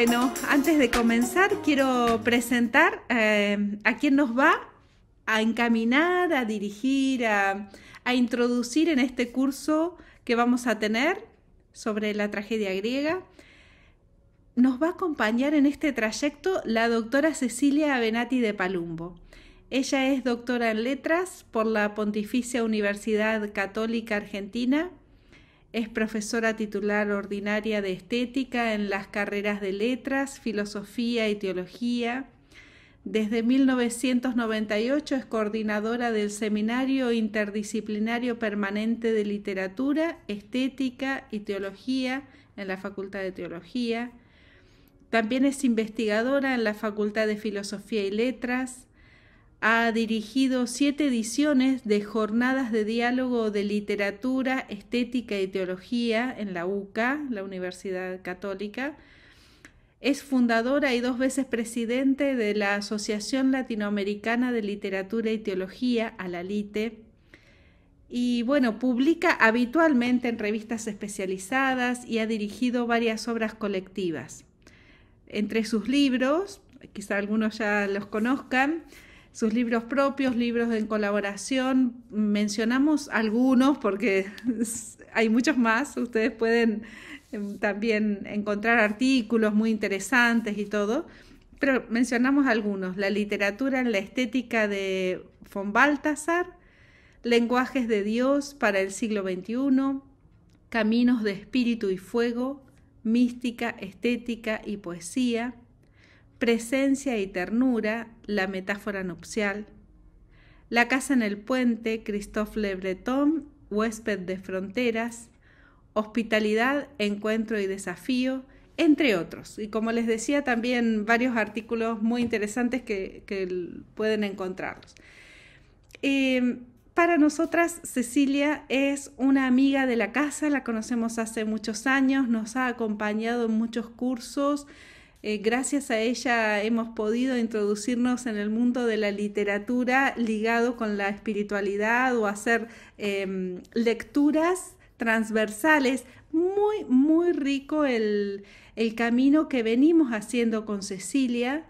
Bueno, antes de comenzar quiero presentar a quien nos va a encaminar, a dirigir, a introducir en este curso que vamos a tener sobre la tragedia griega. Nos va a acompañar en este trayecto la doctora Cecilia Avenatti de Palumbo. Ella es doctora en letras por la Pontificia Universidad Católica Argentina. Es profesora titular ordinaria de estética en las carreras de letras, filosofía y teología. Desde 1998 es coordinadora del Seminario Interdisciplinario Permanente de Literatura, Estética y Teología en la Facultad de Teología. También es investigadora en la Facultad de Filosofía y Letras. Ha dirigido 7 ediciones de jornadas de diálogo de literatura, estética y teología en la UCA, la Universidad Católica. Es fundadora y 2 veces presidente de la Asociación Latinoamericana de Literatura y Teología, ALALITE. Y bueno, publica habitualmente en revistas especializadas y ha dirigido varias obras colectivas. Entre sus libros, quizá algunos ya los conozcan, sus libros propios, libros en colaboración, mencionamos algunos porque hay muchos más, ustedes pueden también encontrar artículos muy interesantes y todo, pero mencionamos algunos: La literatura en la estética de von Balthasar, Lenguajes de Dios para el siglo XXI, Caminos de espíritu y fuego, Mística, estética y poesía, Presencia y ternura, la metáfora nupcial, La casa en el puente, Christophe Le Breton, Huésped de fronteras, Hospitalidad, encuentro y desafío, entre otros. Y como les decía, también varios artículos muy interesantes que pueden encontrarlos. Para nosotras, Cecilia es una amiga de la casa, la conocemos hace muchos años, nos ha acompañado en muchos cursos. Gracias a ella hemos podido introducirnos en el mundo de la literatura ligado con la espiritualidad o hacer lecturas transversales. Muy, muy rico el camino que venimos haciendo con Cecilia,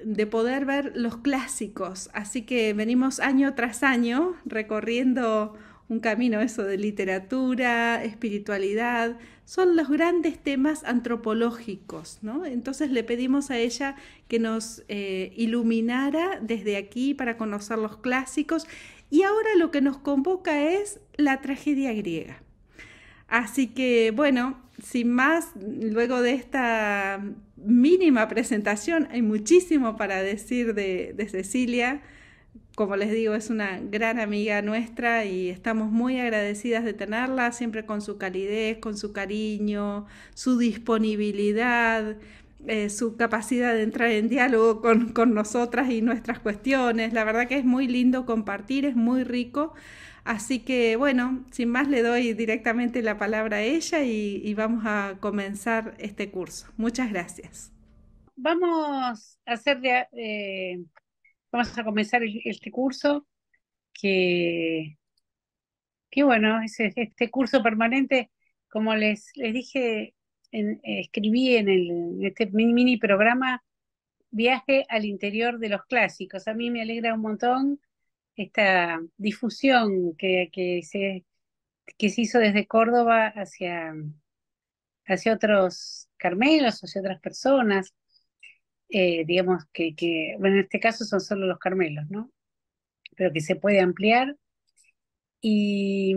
de poder ver los clásicos. Así que venimos año tras año recorriendo un camino, eso de literatura, espiritualidad, son los grandes temas antropológicos, ¿no? Entonces le pedimos a ella que nos iluminara desde aquí para conocer los clásicos, y ahora lo que nos convoca es la tragedia griega. Así que bueno, sin más, luego de esta mínima presentación, hay muchísimo para decir de Cecilia. Como les digo, es una gran amiga nuestra y estamos muy agradecidas de tenerla, siempre con su calidez, con su cariño, su disponibilidad, su capacidad de entrar en diálogo con nosotras y nuestras cuestiones. La verdad que es muy lindo compartir, es muy rico. Así que bueno, sin más le doy directamente la palabra a ella y vamos a comenzar este curso. Muchas gracias. Vamos a hacer vamos a comenzar este curso que, que bueno, este curso permanente, como les dije, escribí en este mini programa Viaje al interior de los clásicos. A mí me alegra un montón esta difusión que se hizo desde Córdoba hacia otros Carmelos, hacia otras personas. Digamos bueno, en este caso son solo los Carmelos, ¿no? Pero que se puede ampliar. Y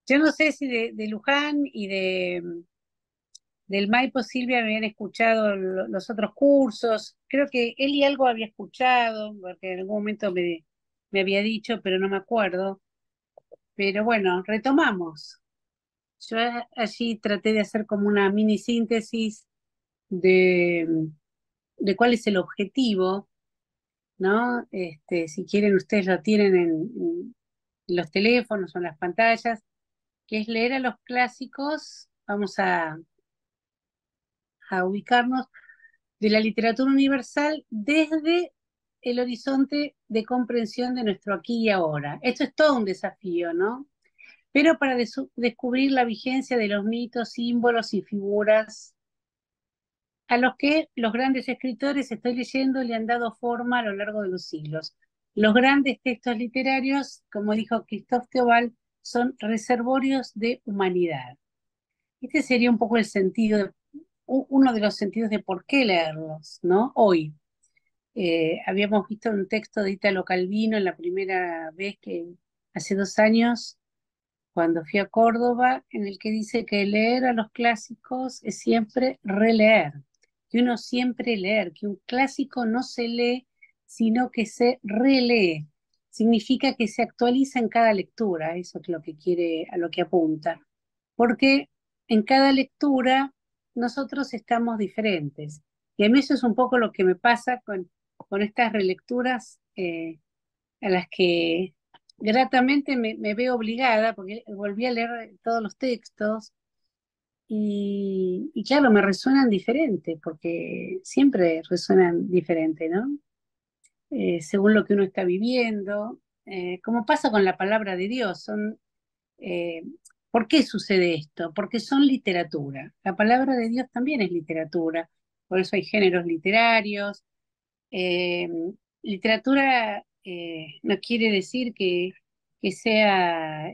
yo no sé si de Luján y del Maipo Silvia me habían escuchado los otros cursos. Creo que él y algo había escuchado, porque en algún momento me había dicho, pero no me acuerdo. Pero bueno, retomamos. Yo allí traté de hacer como una mini síntesis de, de cuál es el objetivo, ¿no? Si quieren, ustedes lo tienen en los teléfonos o en las pantallas, que es leer a los clásicos. Vamos a ubicarnos de la literatura universal desde el horizonte de comprensión de nuestro aquí y ahora. Esto es todo un desafío, ¿no? Pero para descubrir la vigencia de los mitos, símbolos y figuras a los que los grandes escritores, estoy leyendo, le han dado forma a lo largo de los siglos. Los grandes textos literarios, como dijo Christophe Theobald, son reservorios de humanidad. Este sería un poco el sentido, uno de los sentidos de por qué leerlos, ¿no? Hoy. Habíamos visto un texto de Italo Calvino en la primera vez que, hace 2 años, cuando fui a Córdoba, en el que dice que leer a los clásicos es siempre releer, que uno siempre leer, que un clásico no se lee, sino que se relee. Significa que se actualiza en cada lectura, eso es lo que quiere, a lo que apunta, porque en cada lectura nosotros estamos diferentes. Y a mí eso es un poco lo que me pasa con estas relecturas a las que gratamente me veo obligada, porque volví a leer todos los textos y claro, me resuenan diferente, porque siempre resuenan diferente, ¿no? Según lo que uno está viviendo, como pasa con la palabra de Dios, eh, ¿por qué sucede esto? Porque son literatura. La palabra de Dios también es literatura, por eso hay géneros literarios. Eh, Literatura no quiere decir que sea,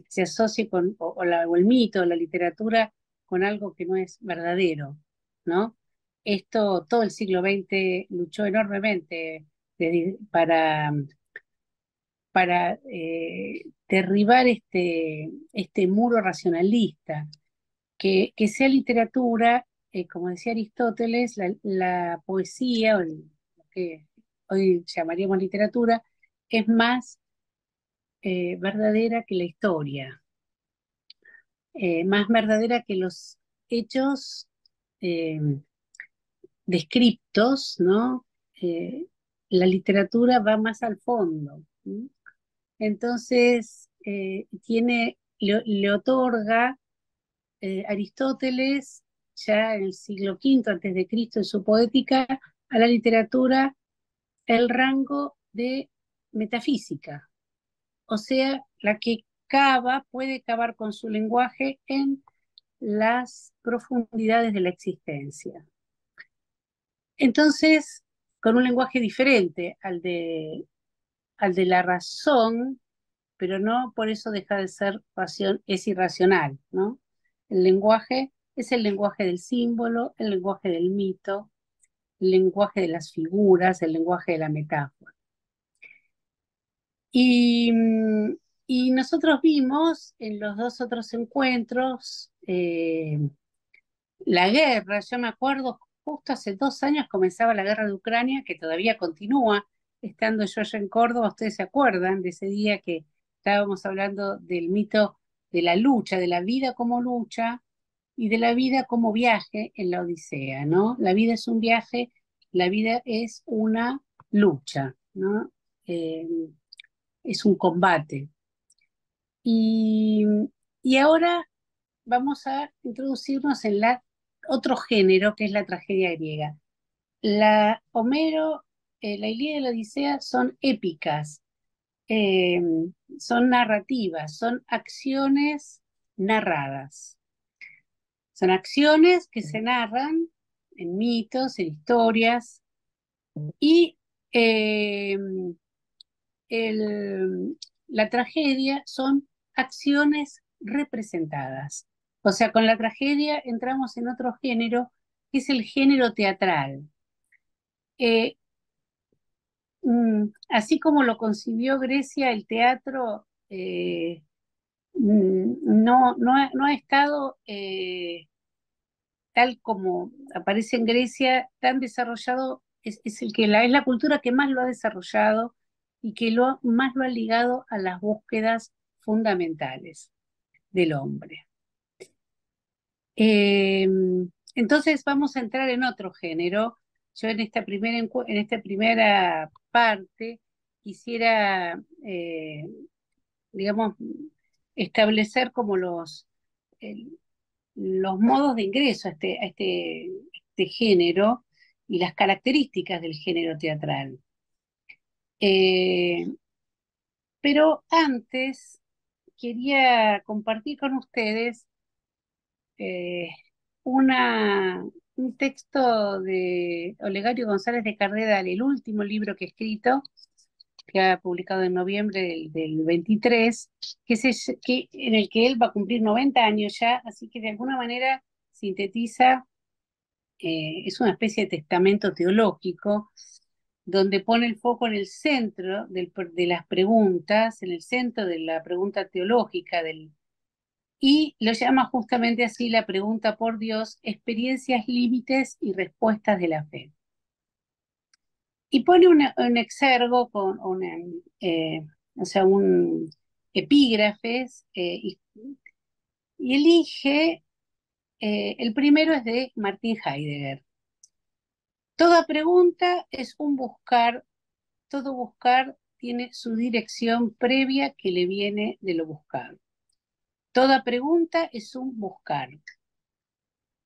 se asocie con, o el mito, la literatura, con algo que no es verdadero, ¿no? Esto, todo el siglo XX luchó enormemente para derribar este muro racionalista, que sea literatura, como decía Aristóteles, la poesía, lo que hoy llamaríamos literatura, es más verdadera que la historia, más verdadera que los hechos eh, descriptos, ¿no? Eh, la literatura va más al fondo, ¿sí? Entonces, le otorga Aristóteles, ya en el siglo V antes de Cristo, en su poética, a la literatura el rango de metafísica, o sea, la que puede cavar con su lenguaje en las profundidades de la existencia. Entonces, con un lenguaje diferente al de la razón, pero no por eso deja de ser pasión, es irracional, ¿no? El lenguaje es el lenguaje del símbolo, el lenguaje del mito, el lenguaje de las figuras, el lenguaje de la metáfora. Y, y nosotros vimos en los dos otros encuentros la guerra. Yo me acuerdo, justo hace 2 años comenzaba la guerra de Ucrania, que todavía continúa, estando yo allá en Córdoba. Ustedes se acuerdan de ese día que estábamos hablando del mito de la lucha, de la vida como lucha y de la vida como viaje en la Odisea, ¿no? La vida es un viaje, la vida es una lucha, ¿no? Eh, es un combate. Y, y ahora vamos a introducirnos en otro género que es la tragedia griega. Homero, la Ilíada y la Odisea son épicas, eh, son narrativas, son acciones narradas. Son acciones que se narran en mitos, en historias, y eh, el- la tragedia son acciones representadas. O sea, con la tragedia entramos en otro género, que es el género teatral. Eh, Así como lo concibió Grecia, el teatro no ha estado tal como aparece en Grecia, tan desarrollado, es la cultura que más lo ha desarrollado y que más lo ha ligado a las búsquedas fundamentales del hombre. Eh, entonces vamos a entrar en otro género. Yo en esta primera parte quisiera, digamos, establecer como los modos de ingreso a este género y las características del género teatral. Eh, pero antes quería compartir con ustedes eh, una, un texto de Olegario González de Cardenal, el último libro que he escrito, que ha publicado en noviembre del 23, en el que él va a cumplir 90 años ya, así que de alguna manera sintetiza, es una especie de testamento teológico, donde pone el foco en el centro de las preguntas, en el centro de la pregunta teológica, y lo llama justamente así la pregunta por Dios, experiencias, límites y respuestas de la fe. Y pone un exergo con eh, o sea, un epígrafes, y elige, el primero es de Martin Heidegger. Toda pregunta es un buscar, todo buscar tiene su dirección previa que le viene de lo buscado. Toda pregunta es un buscar.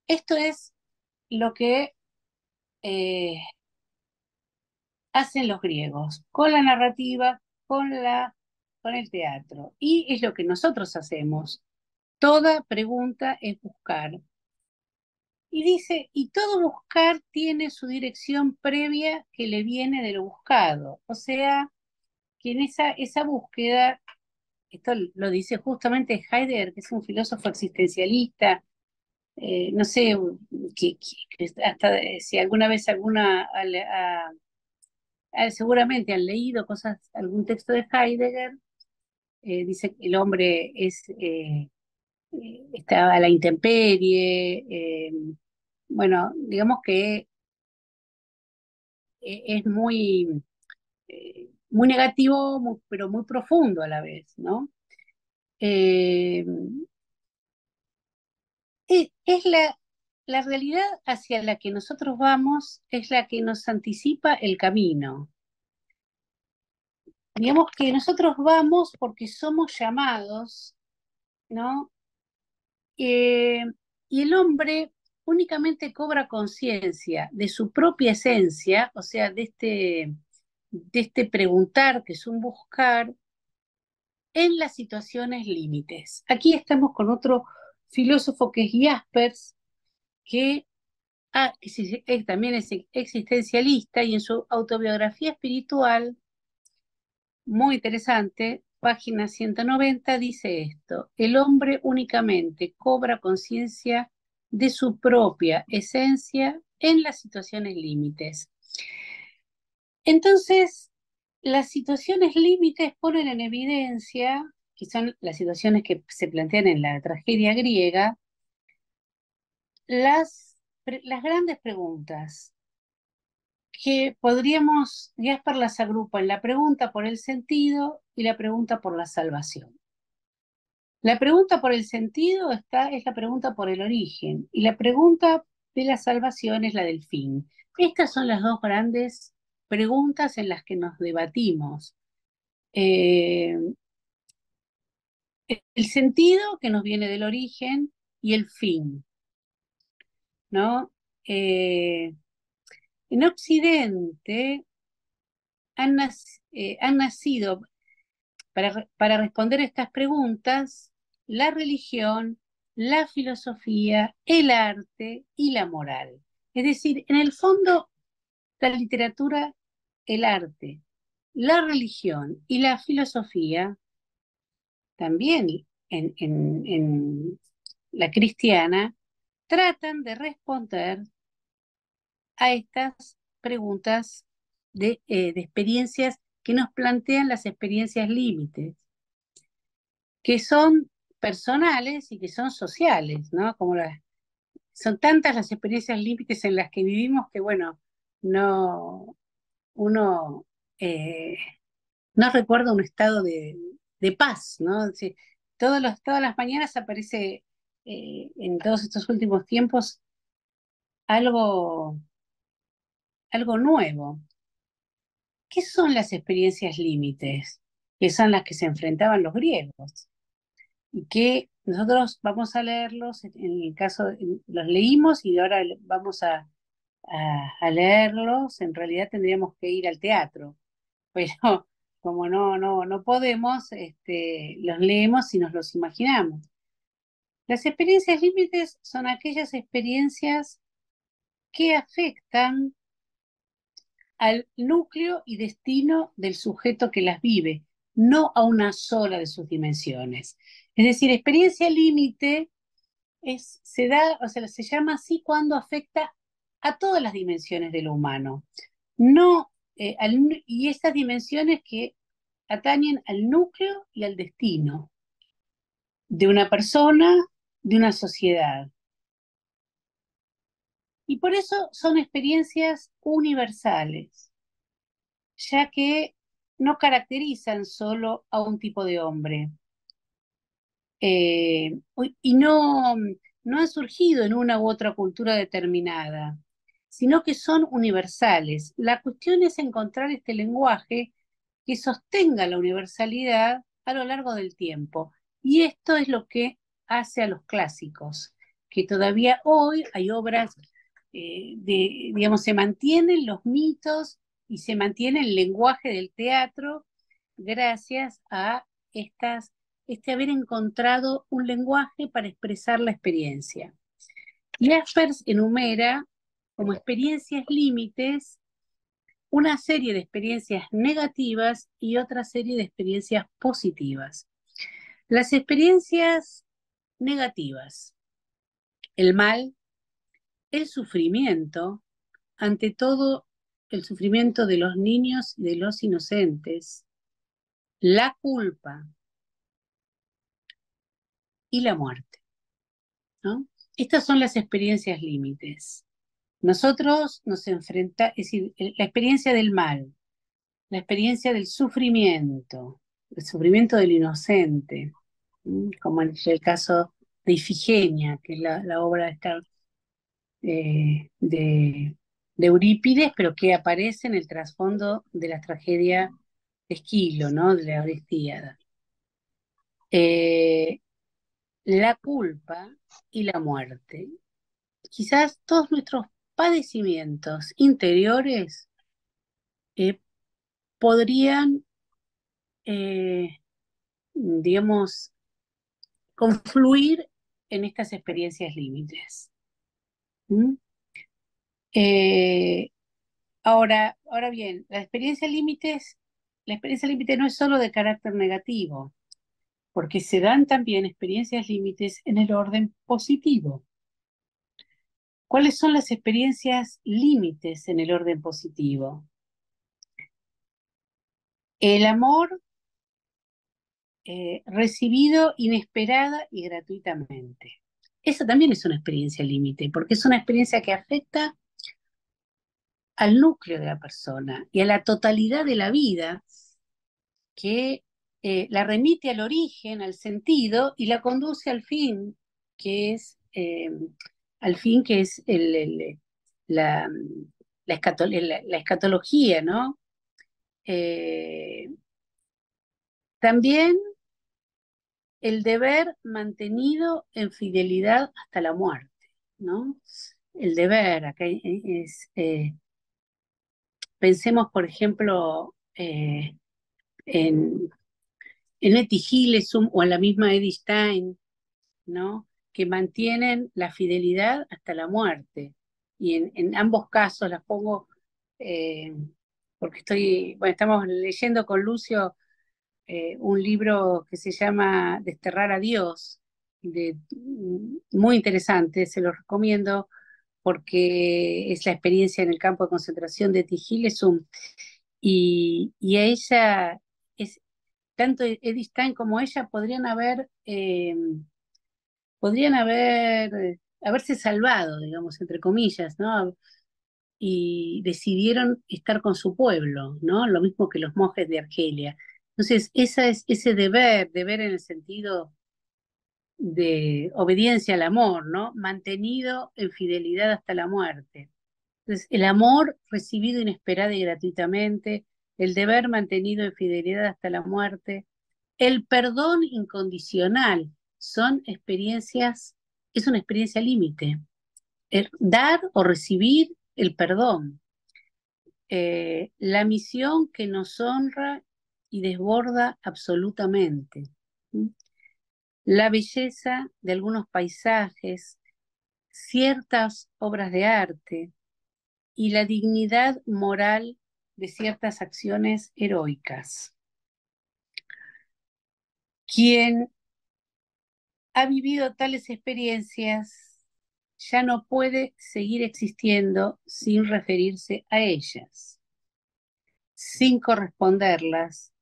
Esto es lo que eh, hacen los griegos con la narrativa, con el teatro. Y es lo que nosotros hacemos. Toda pregunta es buscar. Y dice, y todo buscar tiene su dirección previa que le viene de lo buscado. O sea, que en esa búsqueda, esto lo dice justamente Heidegger, que es un filósofo existencialista, no sé, que hasta si alguna vez seguramente han leído cosas, algún texto de Heidegger, dice que el hombre está a la intemperie, bueno, digamos que es muy negativo, pero muy profundo a la vez, ¿no? Eh, es la realidad hacia la que nosotros vamos, es la que nos anticipa el camino. Digamos que nosotros vamos porque somos llamados, ¿no? Eh, y el hombre únicamente cobra conciencia de su propia esencia, o sea, de este preguntar, que es un buscar, en las situaciones límites. Aquí estamos con otro filósofo que es Jaspers, que, también es existencialista y en su autobiografía espiritual, muy interesante, página 190, dice esto: el hombre únicamente cobra conciencia de su propia esencia en las situaciones límites. Entonces, las situaciones límites ponen en evidencia, que son las situaciones que se plantean en la tragedia griega, las grandes preguntas que podríamos, Gaspar las agrupa en la pregunta por el sentido y la pregunta por la salvación. La pregunta por el sentido es la pregunta por el origen, y la pregunta de la salvación es la del fin. Estas son las dos grandes preguntas en las que nos debatimos. Eh, el sentido que nos viene del origen y el fin, ¿no? Eh, en Occidente han nacido para responder estas preguntas la religión, la filosofía, el arte y la moral. Es decir, en el fondo, la literatura, el arte, la religión y la filosofía, también en la cristiana, tratan de responder a estas preguntas de experiencias que nos plantean las experiencias límites, que son personales y que son sociales, ¿no? Son tantas las experiencias límites en las que vivimos que, bueno, no, uno eh, no recuerda un estado de paz, ¿no? Sí, todas las mañanas aparece, en todos estos últimos tiempos, algo, algo nuevo. ¿Qué son las experiencias límites? Que son las que se enfrentaban los griegos y que nosotros vamos a leerlos, en el caso, los leímos y ahora vamos a leerlos. En realidad tendríamos que ir al teatro, pero como no podemos, los leemos y nos los imaginamos. Las experiencias límites son aquellas experiencias que afectan al núcleo y destino del sujeto que las vive, no a una sola de sus dimensiones. Es decir, experiencia límite se da, o sea, se llama así cuando afecta a todas las dimensiones de lo humano. No, y estas dimensiones que atañen al núcleo y al destino de una persona, de una sociedad. Y por eso son experiencias universales, ya que no caracterizan solo a un tipo de hombre. Y no han surgido en una u otra cultura determinada, sino que son universales. La cuestión es encontrar este lenguaje que sostenga la universalidad a lo largo del tiempo. Y esto es lo que hace a los clásicos, que todavía hoy hay obras digamos, se mantienen los mitos y se mantiene el lenguaje del teatro gracias a este haber encontrado un lenguaje para expresar la experiencia. Jaspers enumera como experiencias límites una serie de experiencias negativas y otra serie de experiencias positivas. Las experiencias negativas, el mal, el sufrimiento, ante todo el sufrimiento de los niños y de los inocentes, la culpa y la muerte, ¿no? Estas son las experiencias límites. Nosotros nos enfrentamos, es decir, la experiencia del mal, la experiencia del sufrimiento, el sufrimiento del inocente, como en el caso de Ifigenia, que es la obra esta, de Eurípides, pero que aparece en el trasfondo de la tragedia de Esquilo, ¿no? De la Orestiada. Eh, la culpa y la muerte. Quizás todos nuestros padecimientos interiores eh, podrían, eh, digamos, confluir en estas experiencias límites. ¿Mm? Eh, ahora bien, la experiencia límite no es solo de carácter negativo, porque se dan también experiencias límites en el orden positivo. ¿Cuáles son las experiencias límites en el orden positivo? El amor recibido inesperada y gratuitamente. Esa también es una experiencia límite, porque es una experiencia que afecta al núcleo de la persona y a la totalidad de la vida, que la remite al origen, al sentido, y la conduce al fin que es la, la escatología, ¿no? Eh, también el deber mantenido en fidelidad hasta la muerte, ¿no? El deber, acá pensemos, por ejemplo, en, en Etty Hillesum o en la misma Edith Stein, ¿no? Que mantienen la fidelidad hasta la muerte. Y en ambos casos las pongo, eh, porque bueno, estamos leyendo con Lucio un libro que se llama Desterrar a Dios, muy interesante, se lo recomiendo porque es la experiencia en el campo de concentración de Tijilesum, y a ella, tanto Edith Stein como ella haberse salvado, digamos, entre comillas, ¿no? Y decidieron estar con su pueblo, ¿no? Lo mismo que los monjes de Argelia. Entonces, ese deber en el sentido de obediencia al amor, ¿no? Mantenido en fidelidad hasta la muerte. Entonces, el amor recibido inesperada y gratuitamente, el deber mantenido en fidelidad hasta la muerte, el perdón incondicional, es una experiencia límite. Dar o recibir el perdón, la misión que nos honra y desborda absolutamente. ¿Mm? La belleza de algunos paisajes, ciertas obras de arte, y la dignidad moral de ciertas acciones heroicas. Quien ha vivido tales experiencias ya no puede seguir existiendo sin referirse a ellas, sin corresponderlas,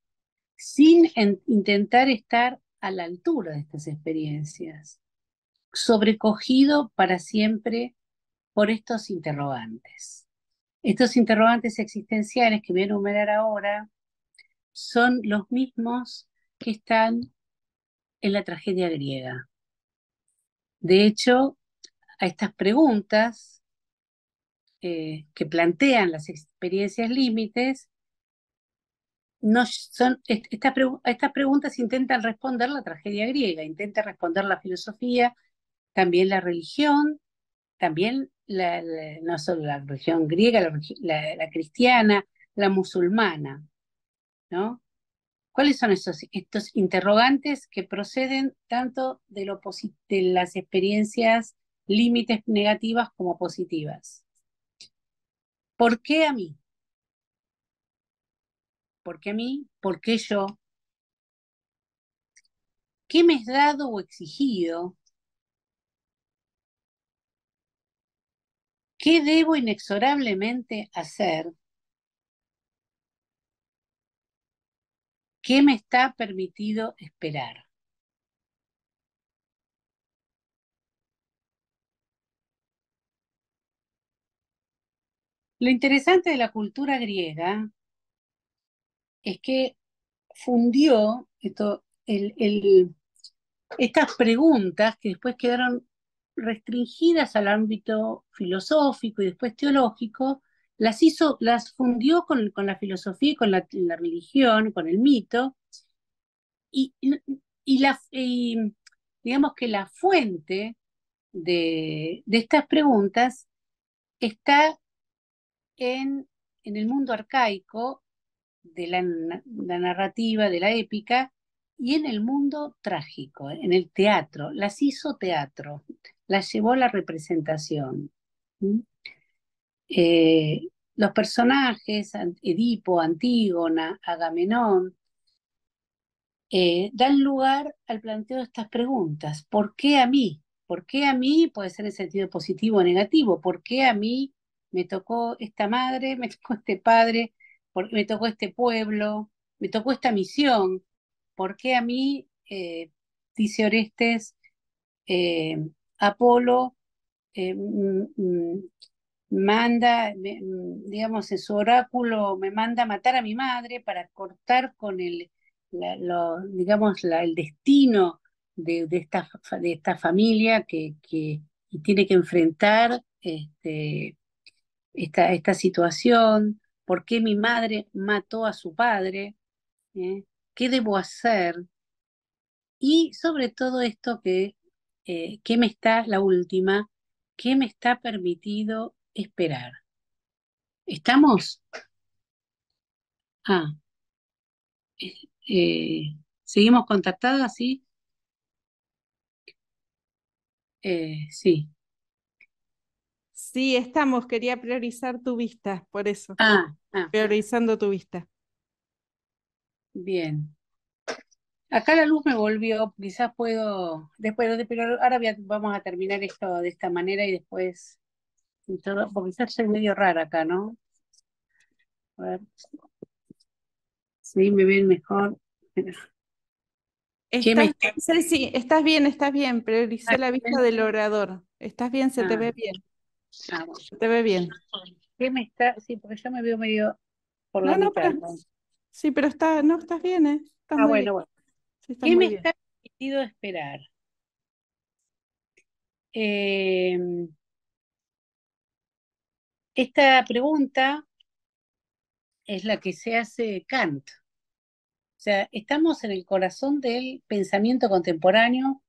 sin intentar estar a la altura de estas experiencias, sobrecogido para siempre por estos interrogantes. Estos interrogantes existenciales que voy a enumerar ahora son los mismos que están en la tragedia griega. De hecho, a estas preguntas que plantean las experiencias límites, no son, estas preguntas intentan responder la tragedia griega, intenta responder la filosofía, también la religión, también no solo la religión griega, la cristiana, la musulmana, ¿no? ¿Cuáles son estos interrogantes que proceden tanto de las experiencias límites negativas como positivas? ¿Por qué a mí? ¿Por qué a mí? ¿Por qué yo? ¿Qué me es dado o exigido? ¿Qué debo inexorablemente hacer? ¿Qué me está permitido esperar? Lo interesante de la cultura griega es que fundió estas preguntas que después quedaron restringidas al ámbito filosófico y después teológico, las fundió con la filosofía y con la religión, con el mito, y, y digamos que la fuente de estas preguntas está en el mundo arcaico de la narrativa, de la épica, y en el mundo trágico, en el teatro. Las hizo teatro, las llevó a la representación. ¿Mm? Eh, los personajes, Edipo, Antígona, Agamenón, dan lugar al planteo de estas preguntas. ¿Por qué a mí? ¿Por qué a mí? Puede ser en sentido positivo o negativo. ¿Por qué a mí me tocó esta madre, me tocó este padre, me tocó este pueblo, me tocó esta misión? ¿Por qué a mí, dice Orestes, eh, Apolo digamos, en su oráculo me manda a matar a mi madre para cortar con digamos, el destino de esta familia que y tiene que enfrentar esta situación? ¿Por qué mi madre mató a su padre? ¿Eh? ¿Qué debo hacer? Y sobre todo esto ¿qué me está, la última, qué me está permitido esperar? ¿Estamos? Ah, ¿seguimos contactadas? Sí. Sí. Sí, estamos. Quería priorizar tu vista, por eso. Ah, Priorizando tu vista. bien. Acá la luz me volvió, quizás puedo, después, pero ahora vamos a terminar esto de esta manera y después, porque quizás soy medio rara acá, ¿no? A ver, sí, me ven mejor. ¿Qué me Estás, está? sí, sí, estás bien. Prioricé la vista del orador. Estás bien, se te Ah, ve bien. bueno. Se te ve bien. ¿Qué me está? Sí, porque yo me veo medio por la No, no, mitad, pero ¿no? sí, pero no, estás bien, ¿eh? Estás Ah, muy bien. bueno, bueno. Sí, estás ¿Qué me muy bien. está permitido esperar? Eh, Esta pregunta es la que se hace Kant. O sea, estamos en el corazón del pensamiento contemporáneo,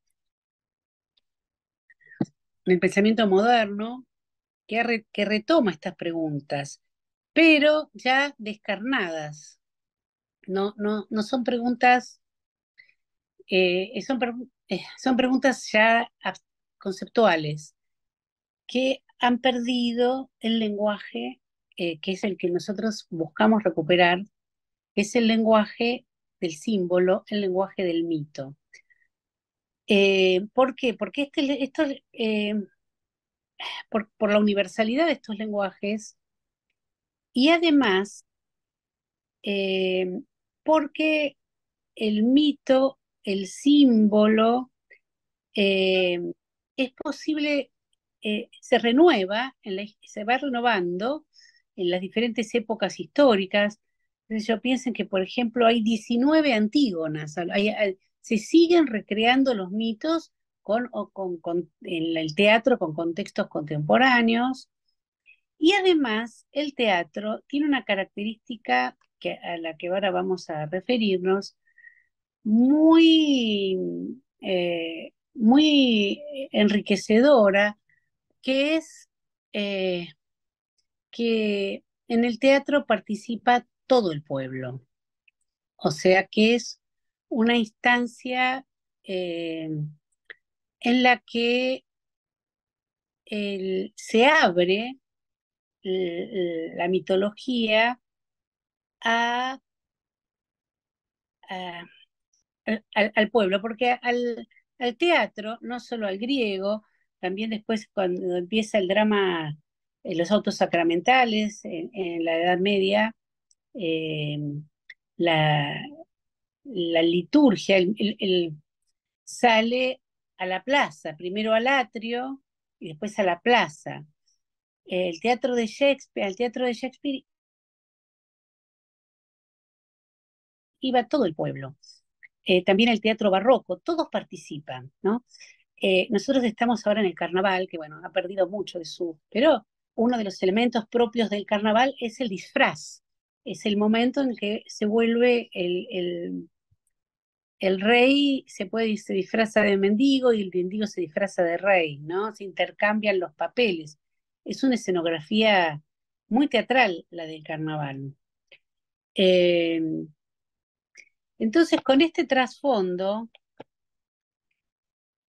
del pensamiento moderno, que retoma estas preguntas, pero ya descarnadas. No son preguntas, son preguntas ya conceptuales, que han perdido el lenguaje que es el que nosotros buscamos recuperar, que es el lenguaje del símbolo, el lenguaje del mito. ¿Por qué? Porque por la universalidad de estos lenguajes y además eh, porque el mito, el símbolo, eh, es posible, se renueva, se va renovando en las diferentes épocas históricas. Entonces yo pienso que, por ejemplo, hay 19 antígonas, se siguen recreando los mitos en el teatro con contextos contemporáneos. Y además, el teatro tiene una característica a la que ahora vamos a referirnos, muy enriquecedora, que es eh, que en el teatro participa todo el pueblo. O sea que es una instancia eh, en la que se abre la mitología a, a- al pueblo, porque al teatro, no solo al griego, también después cuando empieza el drama, los autos sacramentales en la Edad Media, eh, la, la liturgia, sale a la plaza, primero al atrio y después a la plaza. Al teatro de Shakespeare iba todo el pueblo. También el teatro barroco, todos participan, ¿no? Nosotros estamos ahora en el carnaval, que bueno, ha perdido mucho de pero uno de los elementos propios del carnaval es el disfraz. Es el momento en que se vuelve el rey, se disfraza de mendigo y el mendigo se disfraza de rey, ¿no? Se intercambian los papeles. Es una escenografía muy teatral la del carnaval. Eh, entonces, con este trasfondo,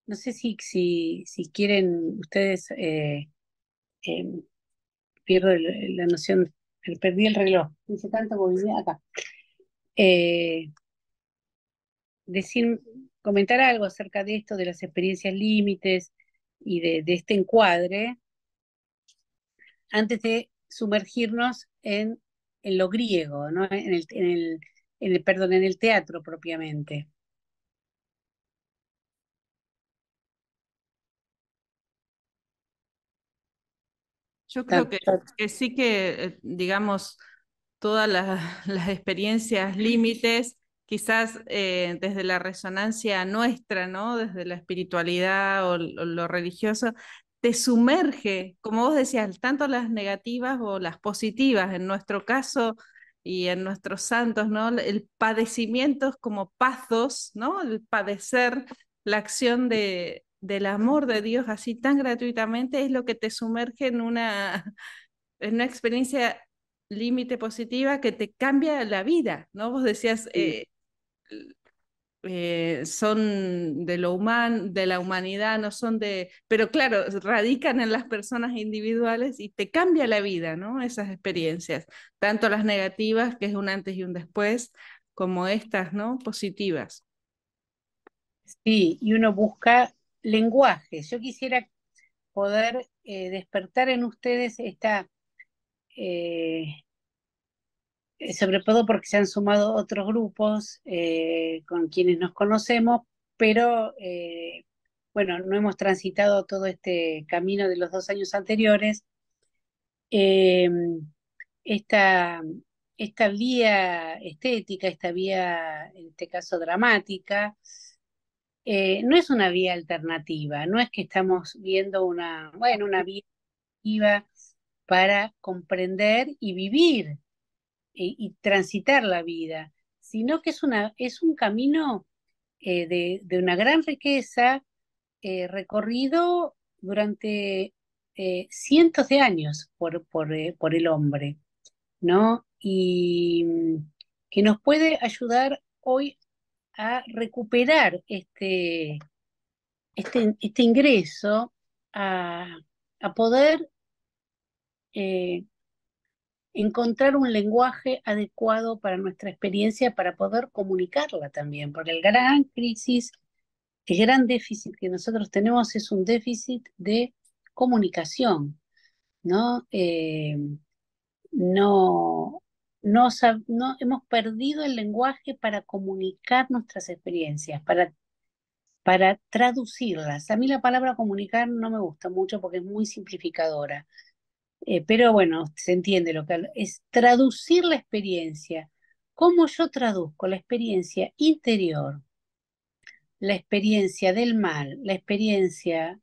no sé si quieren ustedes, eh, pierdo la noción, perdí el reloj, dice tanto movimiento acá. Eh, decir, comentar algo acerca de esto, de las experiencias límites y de este encuadre, antes de sumergirnos en lo griego, ¿no? Perdón, en el teatro propiamente. Yo creo Tan- tan- que sí que, digamos, todas las experiencias límites, quizás desde la resonancia nuestra, ¿no? Desde la espiritualidad o lo religioso, te sumerge, como vos decías, tanto las negativas o las positivas, en nuestro caso y en nuestros santos, ¿no? El padecimiento es como pazos, ¿no? El padecer, la acción del amor de Dios así tan gratuitamente es lo que te sumerge en una experiencia límite positiva que te cambia la vida, ¿no? Vos decías, sí, son de lo humano, de la humanidad, no son pero claro, radican en las personas individuales y te cambia la vida, ¿no? Esas experiencias, tanto las negativas, que es un antes y un después, como estas, ¿no? Positivas. sí, y uno busca lenguajes. Yo quisiera poder despertar en ustedes eh, sobre todo porque se han sumado otros grupos con quienes nos conocemos, pero bueno, no hemos transitado todo este camino de los 2 años anteriores. Eh, esta, esta vía estética, esta vía, en este caso dramática, no es una vía alternativa, no es que estamos viendo una vía alternativa para comprender y vivir y transitar la vida, sino que es un camino de una gran riqueza recorrido durante cientos de años por el hombre, ¿no? Y que nos puede ayudar hoy a recuperar este ingreso, a, a poder eh, encontrar un lenguaje adecuado para nuestra experiencia para poder comunicarla también, porque el gran déficit que nosotros tenemos es un déficit de comunicación, ¿no? No, no hemos perdido el lenguaje para comunicar nuestras experiencias, para traducirlas. A mí la palabra comunicar no me gusta mucho porque es muy simplificadora. Pero bueno, se entiende lo que es traducir la experiencia. ¿Cómo yo traduzco la experiencia interior, la experiencia del mal, la experiencia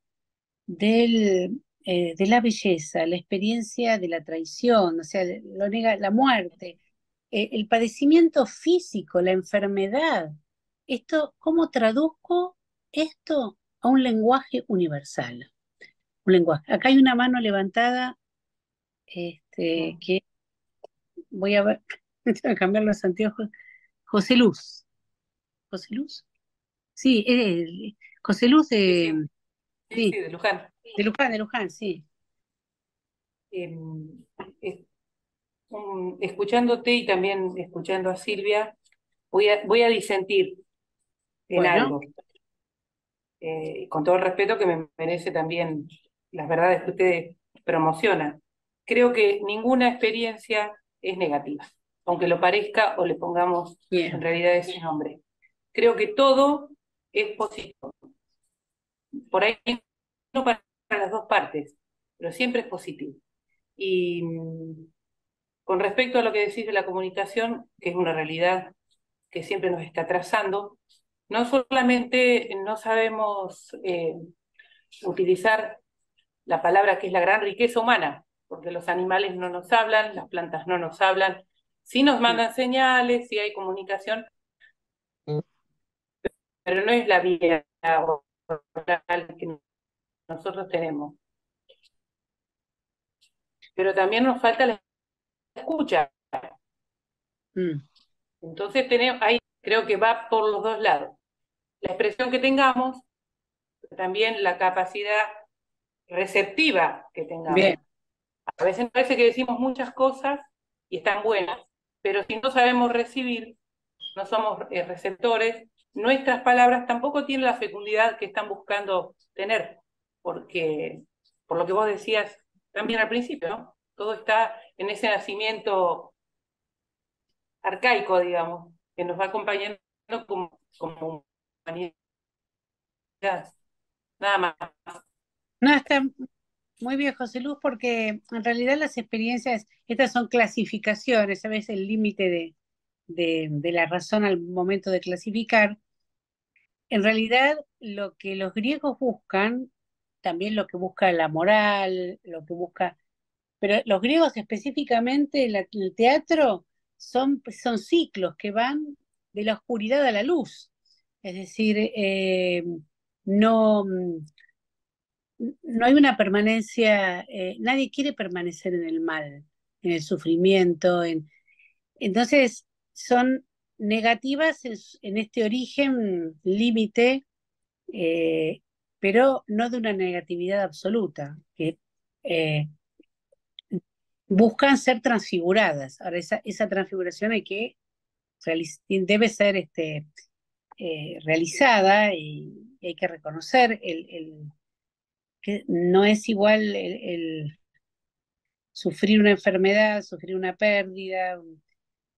de la belleza, la experiencia de la traición, o sea, la muerte, el padecimiento físico, la enfermedad? ¿Cómo traduzco esto a un lenguaje universal? Un lenguaje. Acá hay una mano levantada, que voy a ver, tengo que cambiar los anteojos. José Luz. ¿José Luz? Sí, José Luz Sí, sí, sí, sí, sí, de Luján. De Luján, sí. Em, es- Escuchándote y también escuchando a Silvia, voy a disentir en Bueno, algo, con todo el respeto que me merece también las verdades que ustedes promocionan. Creo que ninguna experiencia es negativa, aunque lo parezca o le pongamos en bien, realidad ese nombre. Creo que todo es positivo. Por ahí no para las dos partes, pero siempre es positivo. Y con respecto a lo que decís de la comunicación, que es una realidad que siempre nos está atrasando, no solamente no sabemos utilizar la palabra que es la gran riqueza humana, porque los animales no nos hablan, las plantas no nos hablan, sí nos mandan señales, sí hay comunicación, pero no es la vía oral que nosotros tenemos. Pero también nos falta la escucha. mm, Entonces tenemos, ahí creo que va por los dos lados. La expresión que tengamos, también la capacidad receptiva que tengamos. bien, A veces parece que decimos muchas cosas y están buenas, pero si no sabemos recibir, no somos receptores, nuestras palabras tampoco tienen la fecundidad que están buscando tener, porque por lo que vos decías también al principio, ¿no? Todo está en ese nacimiento arcaico, digamos, que nos va acompañando como humanidad, nada más. no, está muy bien, José Luz, porque en realidad las experiencias, estas son clasificaciones, a veces el límite de la razón al momento de clasificar. En realidad, lo que los griegos buscan, también lo que busca la moral, lo que busca, pero los griegos específicamente, el teatro, son ciclos que van de la oscuridad a la luz. Es decir, no, no hay una permanencia, nadie quiere permanecer en el mal, en el sufrimiento, entonces son negativas en este origen límite, eh, pero no de una negatividad absoluta, que eh, buscan ser transfiguradas. Ahora, esa transfiguración debe ser realizada, y hay que reconocer que no es igual el sufrir una enfermedad, sufrir una pérdida,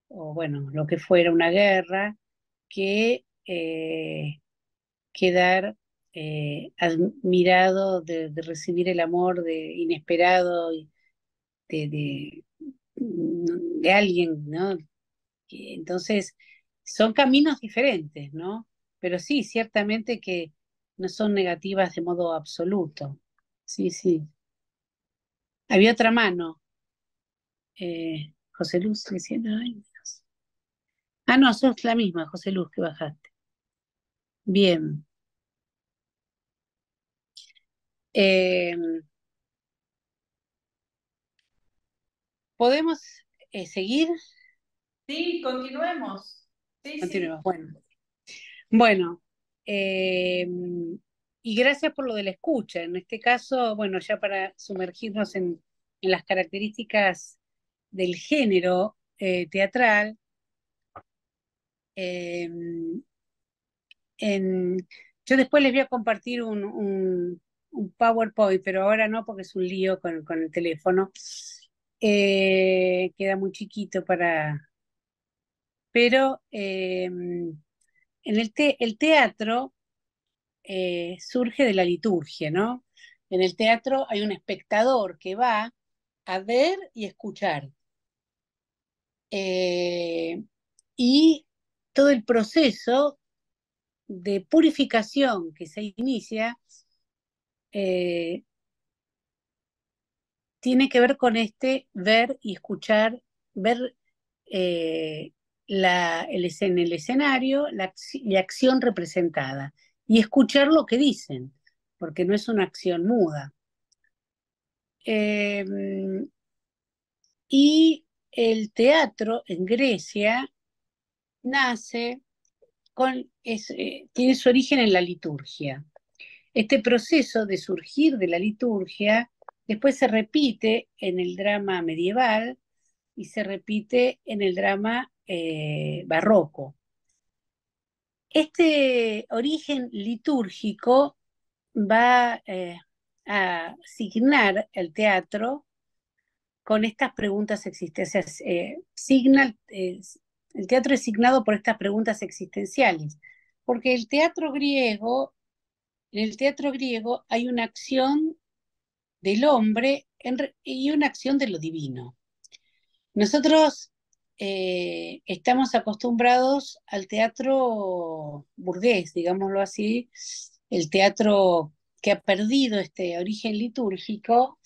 o bueno, lo que fuera, una guerra, que quedar admirado de recibir el amor inesperado de, de alguien, ¿no? Entonces, son caminos diferentes, ¿no? Pero sí, ciertamente que no son negativas de modo absoluto. Sí, sí. Había otra mano, José Luz diciendo, ay, Dios. Ah, no, sos la misma, José Luz, que bajaste. Bien. Eh, ¿Podemos seguir? Sí, continuemos. Sí, sí. Continuemos. Bueno, y gracias por lo de la escucha. En este caso, bueno, ya para sumergirnos en las características del género teatral, eh, yo después les voy a compartir un PowerPoint, pero ahora no porque es un lío con el teléfono. Queda muy chiquito para... Pero el teatro surge de la liturgia, ¿no? En el teatro hay un espectador que va a ver y escuchar. Y todo el proceso de purificación que se inicia eh, tiene que ver con este ver y escuchar, ver en el escenario la acción representada y escuchar lo que dicen, porque no es una acción muda. Eh, y el teatro en Grecia nace tiene su origen en la liturgia. Este proceso de surgir de la liturgia después se repite en el drama medieval y se repite en el drama barroco. Este origen litúrgico va a asignar el teatro con estas preguntas existenciales. El teatro es signado por estas preguntas existenciales, porque en el teatro griego hay una acción del hombre y una acción de lo divino. Nosotros estamos acostumbrados al teatro burgués, digámoslo así, el teatro que ha perdido este origen litúrgico,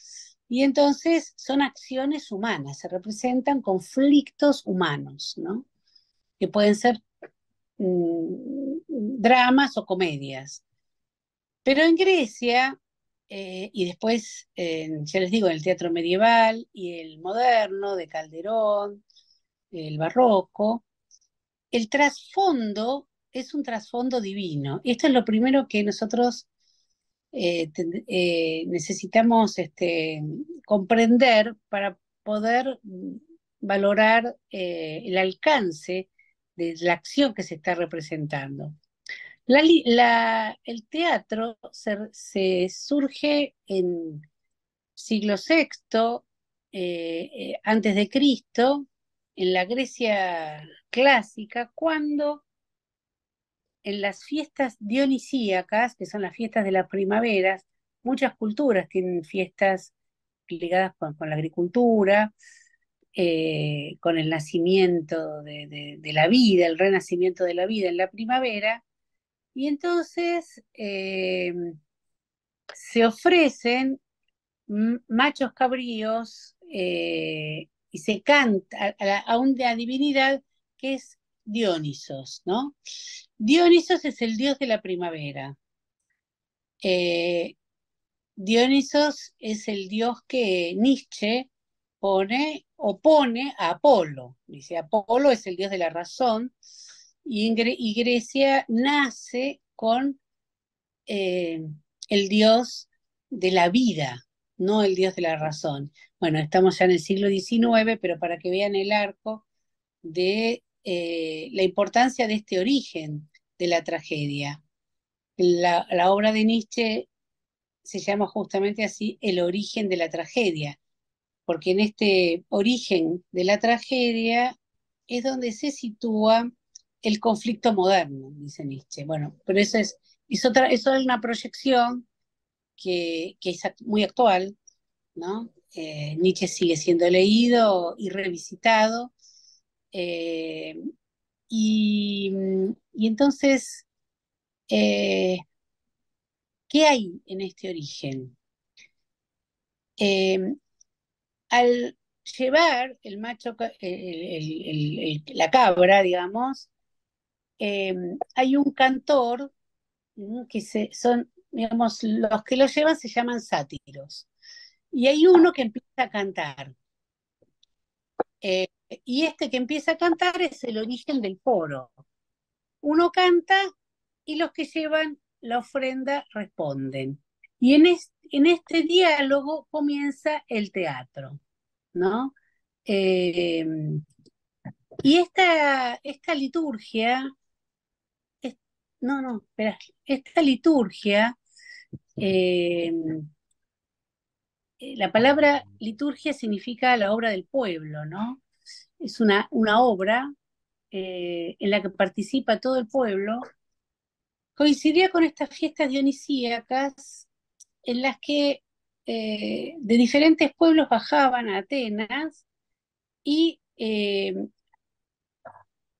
y entonces son acciones humanas, se representan conflictos humanos, ¿no? Que pueden ser dramas o comedias. Pero en Grecia, y después, ya les digo, en el teatro medieval y el moderno, de Calderón, el barroco, el trasfondo es un trasfondo divino. Esto es lo primero que nosotros necesitamos comprender para poder valorar el alcance de la acción que se está representando. El teatro se surge en siglo sexto antes de Cristo, en la Grecia clásica, cuando en las fiestas dionisíacas, que son las fiestas de las primaveras, muchas culturas tienen fiestas ligadas con la agricultura, con el nacimiento de la vida, el renacimiento de la vida en la primavera, y entonces se ofrecen machos cabríos y se canta a una divinidad que es Dionisos, ¿no? Dionisos es el dios de la primavera. Eh, Dionisos es el dios que Nietzsche opone a Apolo. Dice, Apolo es el dios de la razón y Grecia nace con el dios de la vida, no el dios de la razón. Bueno, estamos ya en el siglo XIX, pero para que vean el arco de la importancia de este origen de la tragedia. La obra de Nietzsche se llama justamente así, El origen de la tragedia, porque en este origen de la tragedia es donde se sitúa el conflicto moderno, dice Nietzsche. Bueno, pero eso es una proyección que es muy actual, ¿no? Nietzsche sigue siendo leído y revisitado, eh, y, y, entonces, eh, ¿qué hay en este origen? Eh, Al llevar el macho, la cabra, digamos, hay un cantor que son, digamos, los que lo llevan se llaman sátiros. Y hay uno que empieza a cantar. Y este que empieza a cantar es el origen del coro. Uno canta y los que llevan la ofrenda responden. Y en este diálogo comienza el teatro, ¿no? Eh, y esta liturgia, es- no, no, espera, esta liturgia, eh, la palabra liturgia significa la obra del pueblo, ¿no? Es una obra en la que participa todo el pueblo. Coincidía con estas fiestas dionisíacas en las que de diferentes pueblos bajaban a Atenas y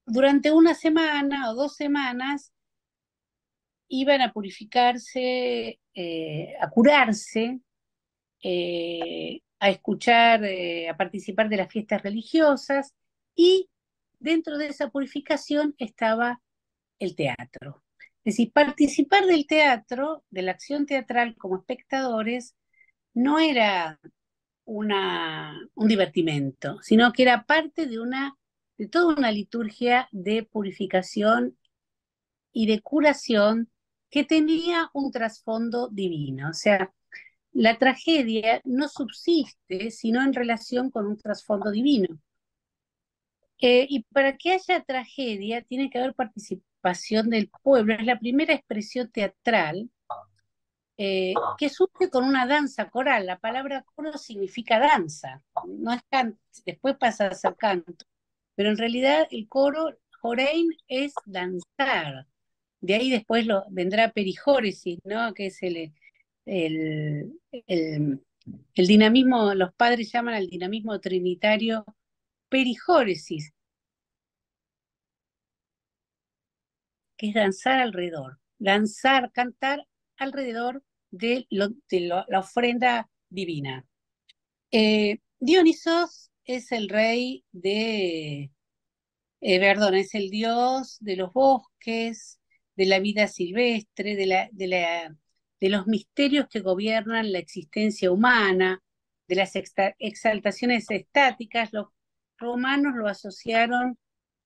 durante una semana o 2 semanas iban a purificarse, a curarse, a escuchar, a participar de las fiestas religiosas, y dentro de esa purificación estaba el teatro. Es decir, participar del teatro, de la acción teatral como espectadores, no era un divertimento, sino que era parte de toda una liturgia de purificación y de curación que tenía un trasfondo divino. O sea, la tragedia no subsiste sino en relación con un trasfondo divino. Y para que haya tragedia tiene que haber participación del pueblo. Es la primera expresión teatral que surge con una danza coral. La palabra coro significa danza, no es canto, después pasa a ser canto, pero en realidad el coro, jorein, es danzar. De ahí después vendrá perijóresis, ¿no? Que es el, el, el dinamismo, los padres llaman al dinamismo trinitario perijóresis, que es danzar alrededor, danzar, cantar alrededor la ofrenda divina. Dionisos es el rey perdón, es el dios de los bosques, de la vida silvestre, de los misterios que gobiernan la existencia humana, de las exaltaciones estáticas. Los romanos lo asociaron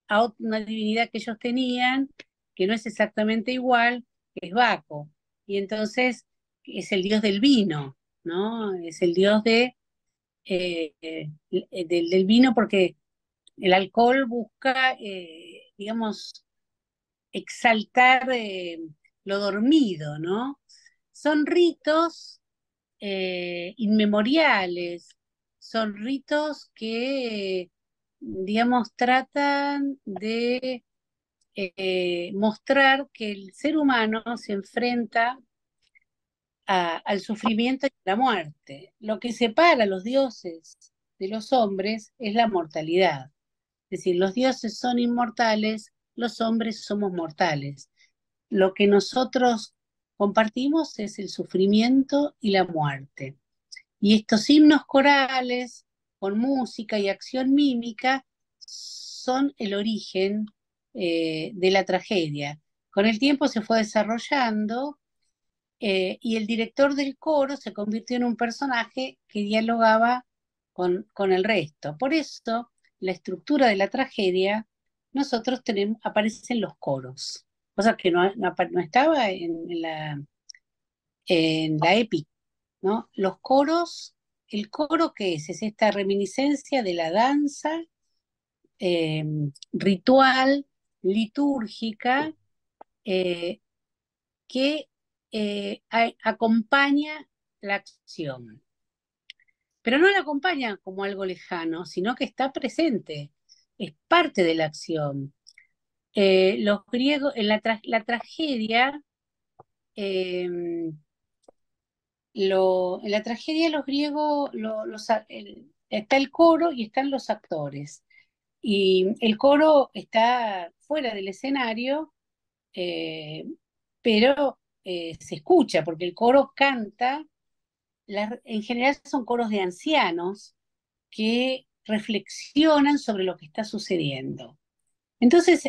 a una divinidad que ellos tenían, que no es exactamente igual, que es Baco. Y entonces es el dios del vino, ¿no? Es el dios del vino, porque el alcohol busca, digamos, exaltar lo dormido, ¿no? Son ritos inmemoriales, son ritos que, digamos, tratan de mostrar que el ser humano se enfrenta al sufrimiento y a la muerte. Lo que separa a los dioses de los hombres es la mortalidad. Es decir, los dioses son inmortales, los hombres somos mortales. Lo que nosotros compartimos es el sufrimiento y la muerte. Y estos himnos corales, con música y acción mímica, son el origen de la tragedia. Con el tiempo se fue desarrollando y el director del coro se convirtió en un personaje que dialogaba con el resto. Por eso, la estructura de la tragedia, nosotros aparecen los coros, cosa que no estaba en la épica, ¿no? Los coros, ¿el coro qué es? Es esta reminiscencia de la danza eh, ritual, litúrgica, eh, que acompaña la acción. Pero no la acompaña como algo lejano, sino que está presente, es parte de la acción. Los griegos, en la tragedia, eh, en la tragedia los griegos, está el coro y están los actores. Y el coro está fuera del escenario, eh, pero se escucha, porque el coro canta. En general son coros de ancianos que reflexionan sobre lo que está sucediendo. Entonces,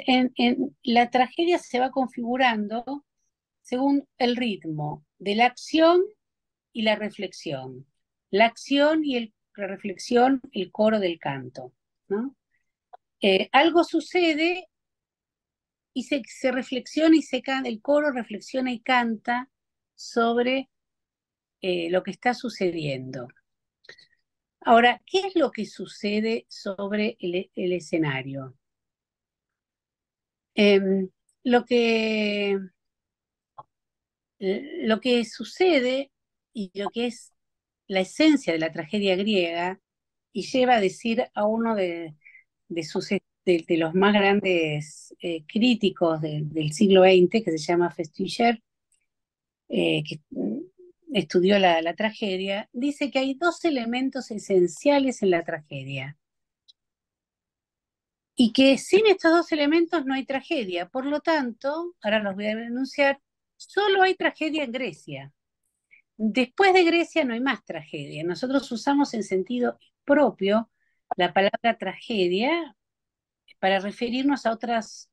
la tragedia se va configurando según el ritmo de la acción y la reflexión. La acción y la reflexión, el coro del canto, ¿no? Algo sucede y se reflexiona y el coro reflexiona y canta sobre lo que está sucediendo. Ahora, ¿qué es lo que sucede sobre el escenario? Em, lo que, lo que sucede y lo que es la esencia de la tragedia griega, y lleva a decir a uno de los más grandes críticos del siglo XX, que se llama Festücher, que estudió la tragedia, dice que hay dos elementos esenciales en la tragedia y que sin estos dos elementos no hay tragedia. Por lo tanto, ahora los voy a denunciar, solo hay tragedia en Grecia. Después de Grecia no hay más tragedia. Nosotros usamos en sentido propio la palabra tragedia para referirnos a otras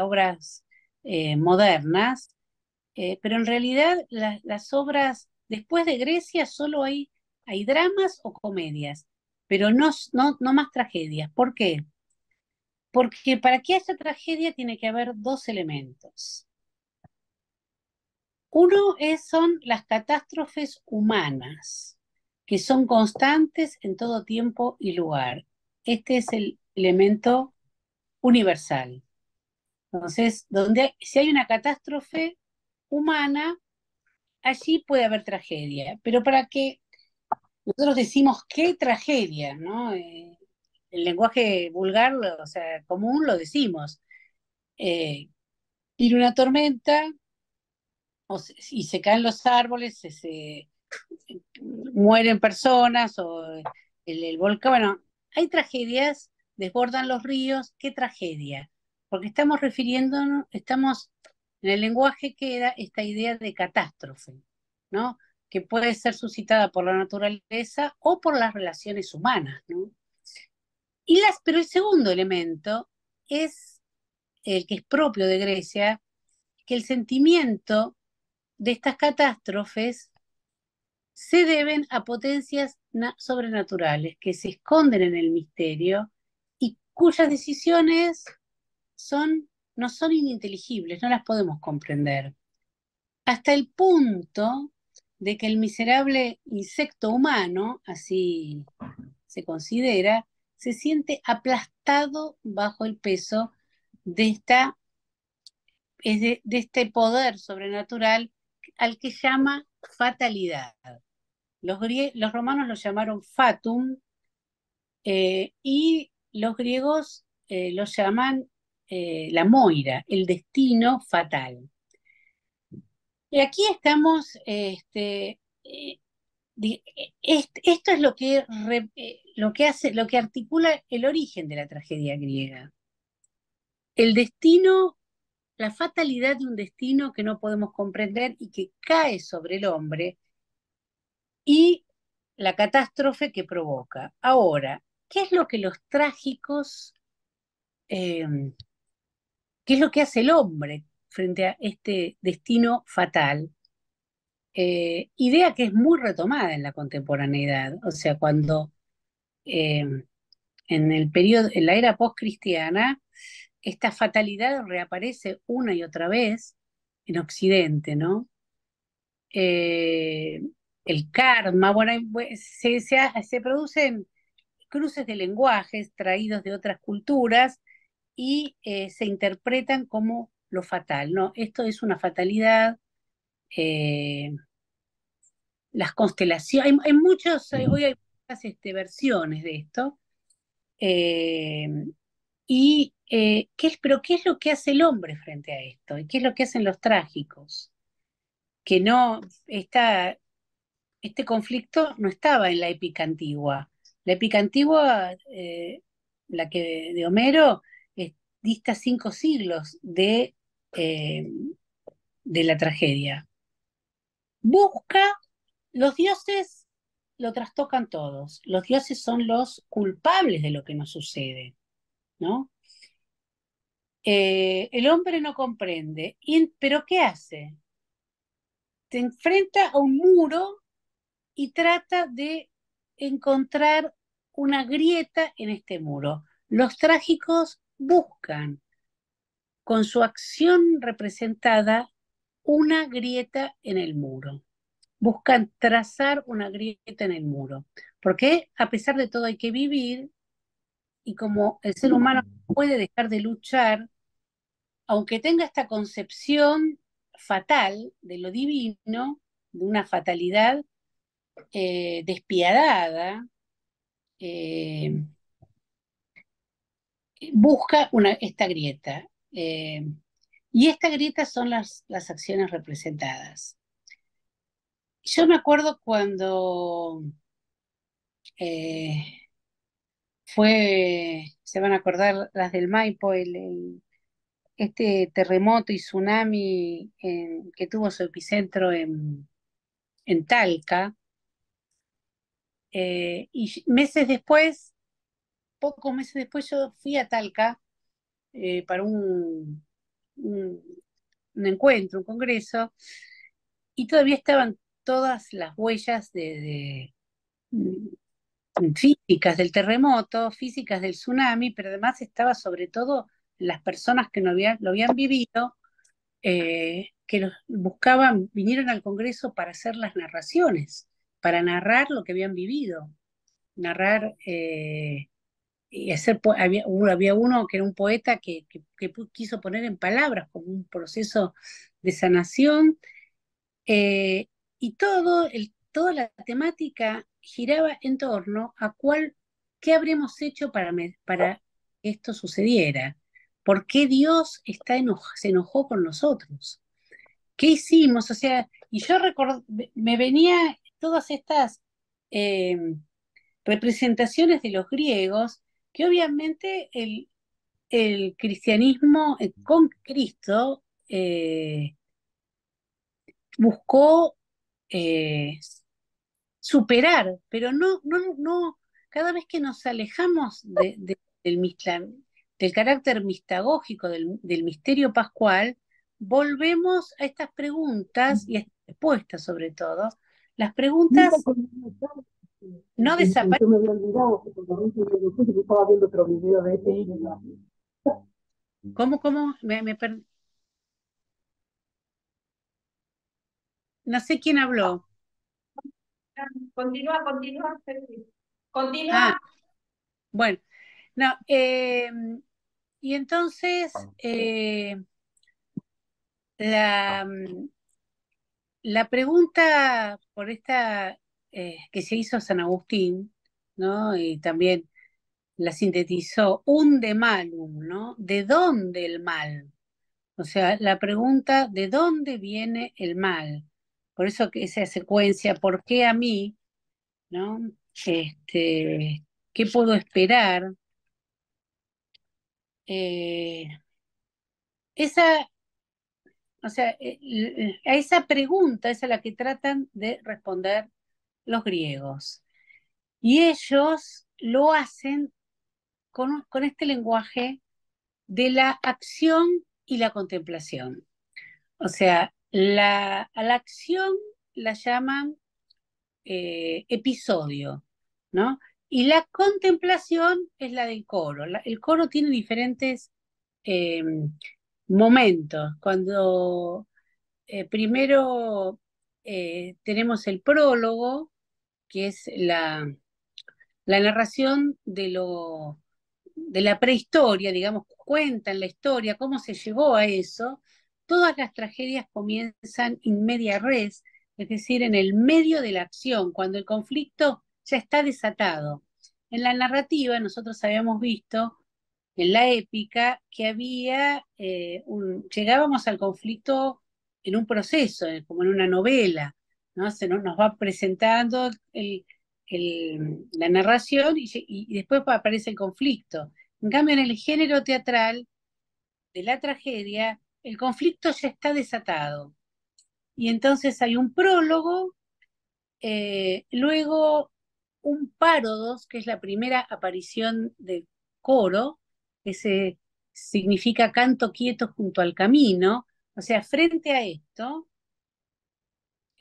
obras modernas, pero en realidad las obras después de Grecia solo hay dramas o comedias, pero no más tragedias. ¿Por qué? Porque para que haya tragedia tiene que haber dos elementos. Uno son las catástrofes humanas, que son constantes en todo tiempo y lugar. Este es el elemento universal. Entonces, si hay una catástrofe humana, allí puede haber tragedia. Pero para que nosotros decimos qué tragedia, ¿no? El lenguaje vulgar, o sea, común, lo decimos. Tiene una tormenta y se caen los árboles, mueren personas o el volcán. Bueno, hay tragedias, desbordan los ríos, ¿qué tragedia? Porque estamos refiriéndonos, estamos en el lenguaje queda esta idea de catástrofe, ¿no? Que puede ser suscitada por la naturaleza o por las relaciones humanas, ¿no? Pero el segundo elemento es el que es propio de Grecia, que el sentimiento de estas catástrofes se deben a potencias sobrenaturales que se esconden en el misterio y cuyas decisiones no son ininteligibles, no las podemos comprender. Hasta el punto de que el miserable insecto humano, así se considera, se siente aplastado bajo el peso de, de este poder sobrenatural al que llama fatalidad. Los romanos lo llamaron fatum y los griegos lo llaman la moira, el destino fatal. Y aquí estamos, esto es lo que hace, lo que articula el origen de la tragedia griega. El destino, la fatalidad de un destino que no podemos comprender y que cae sobre el hombre y la catástrofe que provoca. Ahora, ¿qué es lo que los trágicos, eh, qué es lo que hace el hombre frente a este destino fatal? Idea que es muy retomada en la contemporaneidad, o sea, cuando eh, en el periodo, en la era postcristiana, esta fatalidad reaparece una y otra vez en Occidente, ¿no? Eh, el karma, bueno, se producen cruces de lenguajes traídos de otras culturas y se interpretan como lo fatal, ¿no? Esto es una fatalidad, eh, las constelaciones, hay muchos, hoy hay muchas versiones de esto, eh, pero ¿qué es lo que hace el hombre frente a esto? ¿Y qué es lo que hacen los trágicos? Que no está, este conflicto no estaba en la épica antigua. La épica antigua, la que de Homero, dista 5 siglos eh, de la tragedia. Busca, los dioses lo trastocan todos. Los dioses son los culpables de lo que nos sucede, ¿no? El hombre no comprende, pero ¿qué hace? Se enfrenta a un muro y trata de encontrar una grieta en este muro. Los trágicos buscan, con su acción representada, una grieta en el muro. buscan trazar una grieta en el muro. Porque a pesar de todo hay que vivir, y como el ser humano no puede dejar de luchar, aunque tenga esta concepción fatal de lo divino, de una fatalidad despiadada, eh, busca esta grieta. Y esta grieta son las acciones representadas. Yo me acuerdo cuando eh, se van a acordar las del Maipo, este terremoto y tsunami que tuvo su epicentro en Talca, y meses después, pocos meses después, yo fui a Talca para un, un encuentro, un congreso, y todavía estaban todas las huellas físicas del terremoto, físicas del tsunami, pero además estaba sobre todo las personas que lo habían vivido, que los buscaban, vinieron al Congreso para hacer las narraciones, para narrar lo que habían vivido, narrar y había uno que era un poeta que quiso poner en palabras como un proceso de sanación, eh, y toda la temática giraba en torno a qué habríamos hecho para que esto sucediera. ¿Por qué Dios se enojó con nosotros? ¿Qué hicimos? O sea, y yo me venía todas estas eh, representaciones de los griegos, que obviamente el cristianismo con Cristo buscó eh, superar, pero no, cada vez que nos alejamos del carácter mistagógico del misterio pascual, volvemos a estas preguntas y a estas respuestas sobre todo. Las preguntas no desaparecen. Yo me había olvidado, que estaba viendo otro video de ese y ¿Cómo? No sé quién habló. Continúa, Ceci. Continúa. Ah, bueno, no, y entonces la, la pregunta por esta que se hizo a San Agustín, ¿no? Y también la sintetizó, unde malum, ¿no? ¿De dónde el mal? O sea, la pregunta, ¿de dónde viene el mal? Por eso que esa secuencia, ¿por qué a mí? ¿No? ¿Qué puedo esperar? Eh, esa, o sea, a esa pregunta es a la que tratan de responder los griegos. Y ellos lo hacen con este lenguaje de la acción y la contemplación. O sea, a la acción la llaman episodio, ¿no? Y la contemplación es la del coro. El coro tiene diferentes eh, momentos. Cuando primero tenemos el prólogo, que es la narración de la prehistoria, digamos, cuentan la historia, cómo se llegó a eso. Todas las tragedias comienzan in media res, es decir, en el medio de la acción, cuando el conflicto ya está desatado. En la narrativa nosotros habíamos visto, en la épica, que llegábamos al conflicto en un proceso, como en una novela, ¿no? Nos va presentando la narración y después aparece el conflicto. En cambio, en el género teatral de la tragedia, el conflicto ya está desatado. Y entonces hay un prólogo, luego un párodos, que es la primera aparición del coro, que significa canto quieto junto al camino. O sea, frente a esto,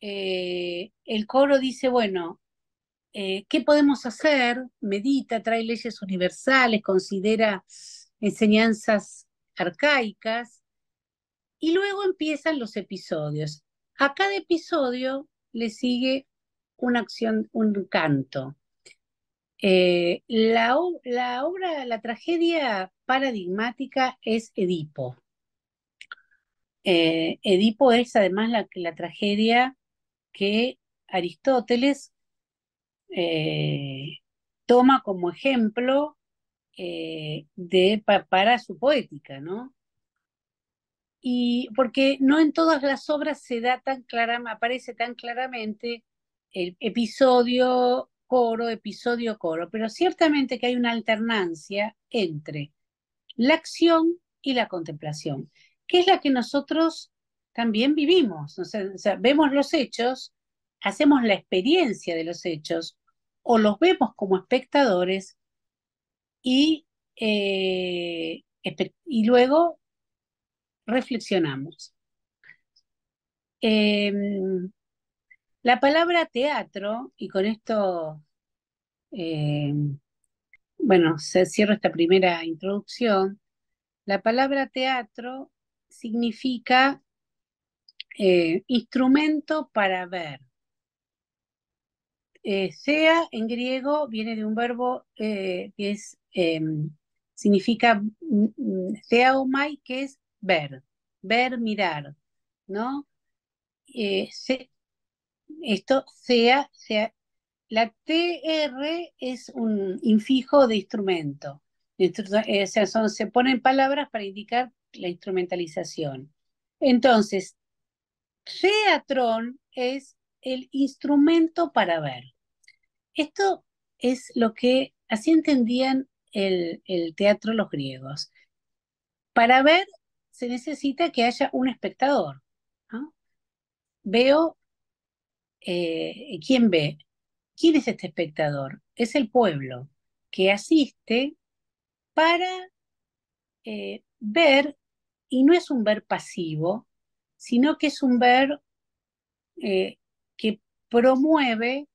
el coro dice, bueno, ¿qué podemos hacer? Medita, trae leyes universales, considera enseñanzas arcaicas, y luego empiezan los episodios. A cada episodio le sigue una acción, un canto. La tragedia paradigmática es Edipo. Edipo es además la tragedia que Aristóteles toma como ejemplo para su poética, ¿no? Y porque no en todas las obras se da aparece tan claramente el episodio, coro, pero ciertamente que hay una alternancia entre la acción y la contemplación, que es la que nosotros también vivimos. O sea, vemos los hechos, hacemos la experiencia de los hechos, o los vemos como espectadores y, y luego reflexionamos. Eh, la palabra teatro, y con esto, eh, bueno, se cierra esta primera introducción. La palabra teatro significa instrumento para ver. Sea en griego viene de un verbo que es, significa theaomai, que es ver, mirar, ¿no? Esto la TR es un infijo de instrumento. O sea, se ponen palabras para indicar la instrumentalización. Entonces, teatrón es el instrumento para ver. Esto es lo que así entendían el teatro los griegos. Para ver se necesita que haya un espectador, ¿no? Veo, ¿quién ve? ¿Quién es este espectador? Es el pueblo que asiste para ver, y no es un ver pasivo, sino que es un ver que promueve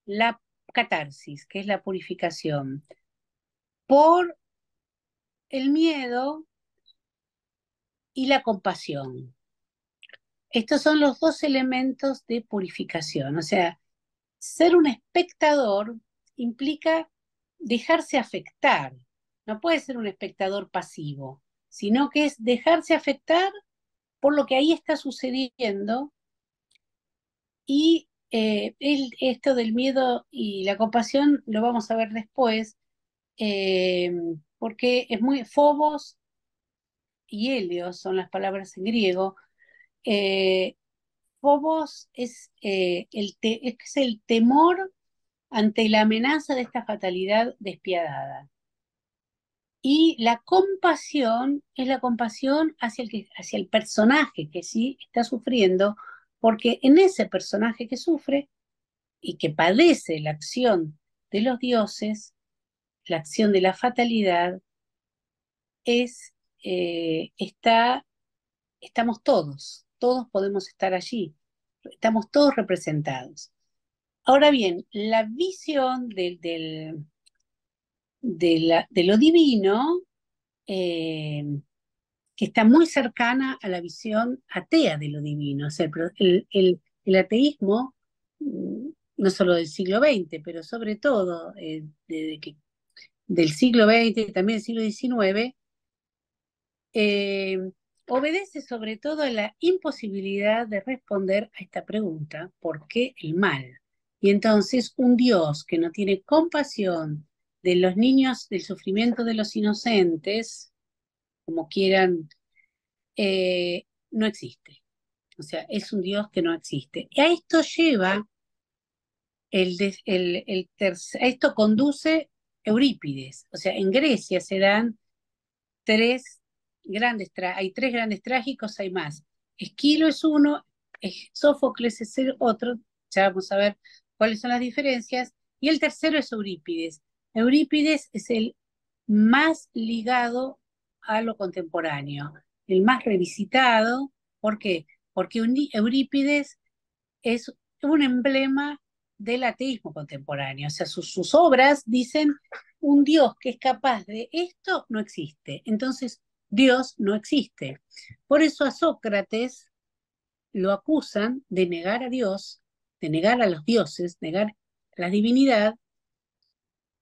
la catarsis, que es la purificación, por el miedo y la compasión. Estos son los dos elementos de purificación. O sea, ser un espectador implica dejarse afectar. No puede ser un espectador pasivo, sino que es dejarse afectar por lo que ahí está sucediendo. Y esto del miedo y la compasión lo vamos a ver después, eh, porque es muy Phobos y Helios son las palabras en griego. Eh, Phobos es el temor ante la amenaza de esta fatalidad despiadada. Y la compasión es la compasión hacia el personaje que sí está sufriendo, porque en ese personaje que sufre y que padece la acción de los dioses, la acción de la fatalidad, es, estamos todos podemos estar allí, estamos todos representados. Ahora bien, la visión de lo divino, eh, que está muy cercana a la visión atea de lo divino. O sea, el ateísmo, no solo del siglo XX, pero sobre todo del siglo XX y también del siglo XIX, eh, obedece sobre todo a la imposibilidad de responder a esta pregunta: ¿por qué el mal? Y entonces un Dios que no tiene compasión de los niños, del sufrimiento de los inocentes, como quieran, no existe. O sea, es un Dios que no existe. Y a esto lleva, a esto conduce Eurípides. O sea, en Grecia se dan hay tres grandes trágicos, hay más. Esquilo es uno, Sófocles es el otro, ya vamos a ver cuáles son las diferencias, y el tercero es Eurípides. Eurípides es el más ligado a lo contemporáneo, el más revisitado. ¿Por qué? Porque Eurípides es un emblema del ateísmo contemporáneo. O sea, sus obras dicen: un Dios que es capaz de esto no existe. Entonces, Dios no existe. Por eso a Sócrates lo acusan de negar a Dios de negar a los dioses, negar la divinidad,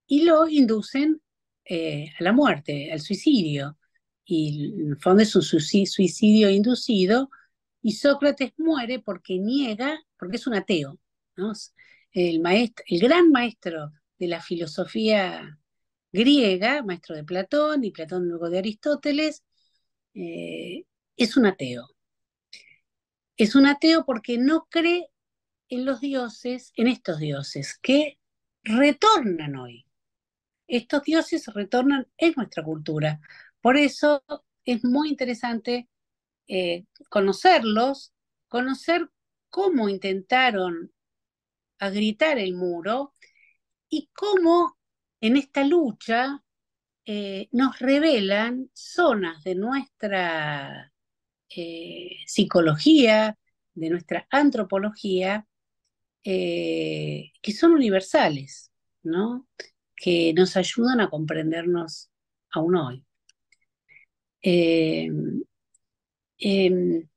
y lo inducen a la muerte, al suicidio. Y en el fondo es un suicidio inducido, y Sócrates muere porque niega, porque es un ateo, ¿no? El gran maestro de la filosofía griega, maestro de Platón y Platón luego de Aristóteles, eh, es un ateo. Es un ateo porque no cree en los dioses, en estos dioses que retornan hoy. Estos dioses retornan en nuestra cultura. Por eso es muy interesante conocerlos, conocer cómo intentaron agritar el muro y cómo en esta lucha nos revelan zonas de nuestra psicología, de nuestra antropología, que son universales, ¿no? Que nos ayudan a comprendernos aún hoy. Eh, eh,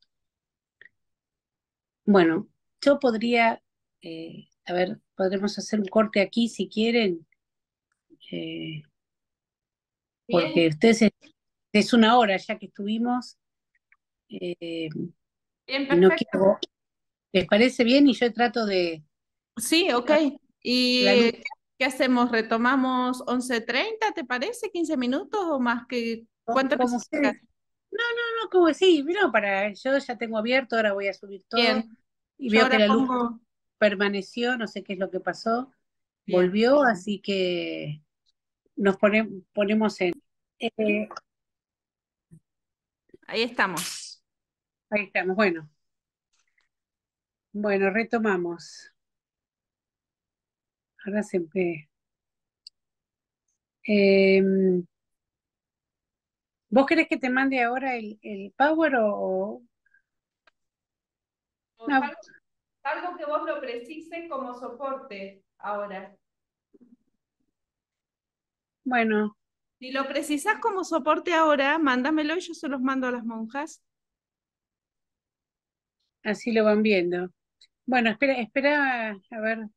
bueno, yo podría, a ver, podremos hacer un corte aquí si quieren, eh, porque Bien, ustedes es una hora ya que estuvimos, eh, bien, y no perfecto. quiero, ¿les parece bien? Y yo trato de Sí, ok. la luz, ¿Y qué hacemos? ¿Retomamos 11:30? ¿Te parece? ¿15 minutos o más? ¿Cuánto como necesitas? ustedes. No, como sí, no, yo ya tengo abierto, ahora voy a subir todo Bien, y yo veo que ahora la luz pongo. permaneció, no sé qué es lo que pasó, Bien, volvió, así que nos ponemos en... eh, ahí estamos. ahí estamos, bueno, retomamos. Ahora se... eh, ¿vos querés que te mande ahora el Power O no, salvo que vos lo precises como soporte ahora. bueno, Si lo precisas como soporte ahora, mándamelo y yo se los mando a las monjas. así lo van viendo. Bueno, espera, a ver,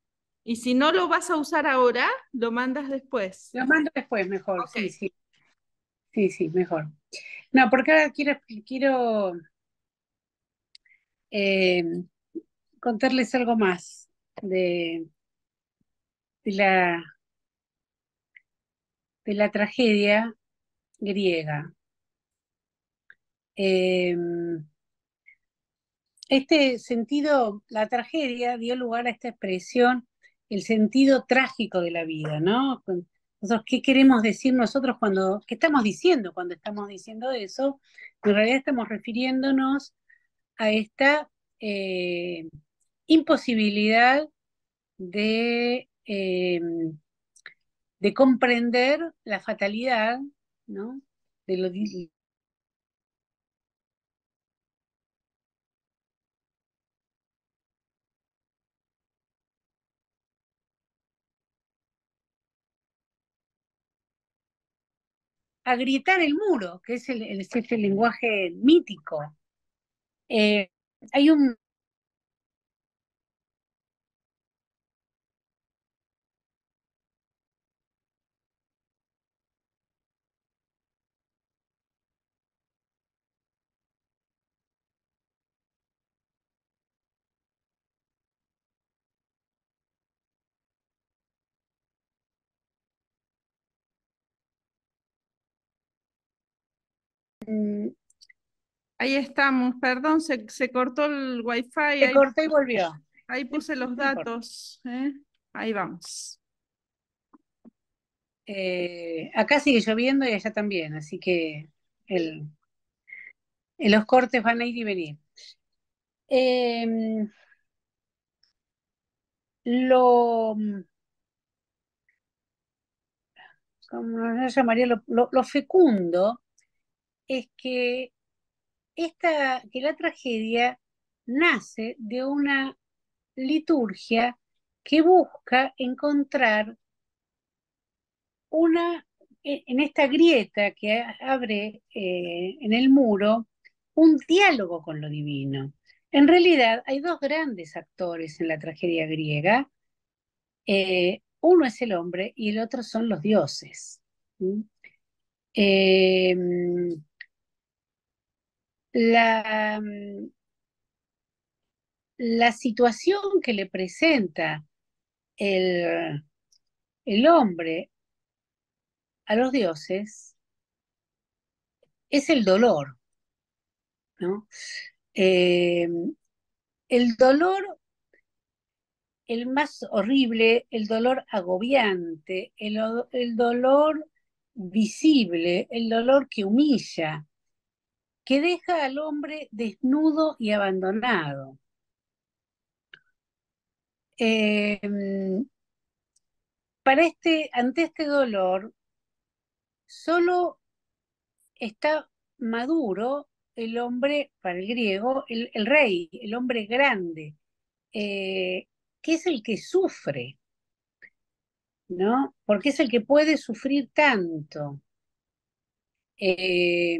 Y si no lo vas a usar ahora, lo mandas después. lo mando después mejor, Ok. sí, mejor. No, porque ahora quiero eh, contarles algo más de, de la, de la tragedia griega. Eh, este sentido, la tragedia dio lugar a esta expresión, el sentido trágico de la vida, ¿no? Nosotros, ¿qué queremos decir nosotros qué estamos diciendo cuando estamos diciendo eso? En realidad estamos refiriéndonos a esta eh, imposibilidad de comprender la fatalidad, ¿no? De lo, agrietar el muro, que es este lenguaje mítico. Eh, hay un... Ahí estamos, perdón, se cortó el wifi, Se cortó y volvió. ahí puse los No importa. datos, ¿eh? Ahí vamos. Acá sigue lloviendo y allá también, así que el, los cortes van a ir y venir. Eh, lo, ¿cómo se llamaría? Lo fecundo es que la tragedia nace de una liturgia que busca encontrar en esta grieta que abre en el muro, un diálogo con lo divino. En realidad hay dos grandes actores en la tragedia griega. Uno es el hombre y el otro son los dioses. ¿Mm? Eh, la, la situación que le presenta el, el hombre a los dioses es el dolor, ¿no? Eh, el dolor, el más horrible, el dolor agobiante, el dolor visible, el dolor que humilla, que deja al hombre desnudo y abandonado. Eh, ante este dolor, solo está maduro el hombre, para el griego, el rey, el hombre grande, eh, que es el que sufre, ¿no? Porque es el que puede sufrir tanto. Eh,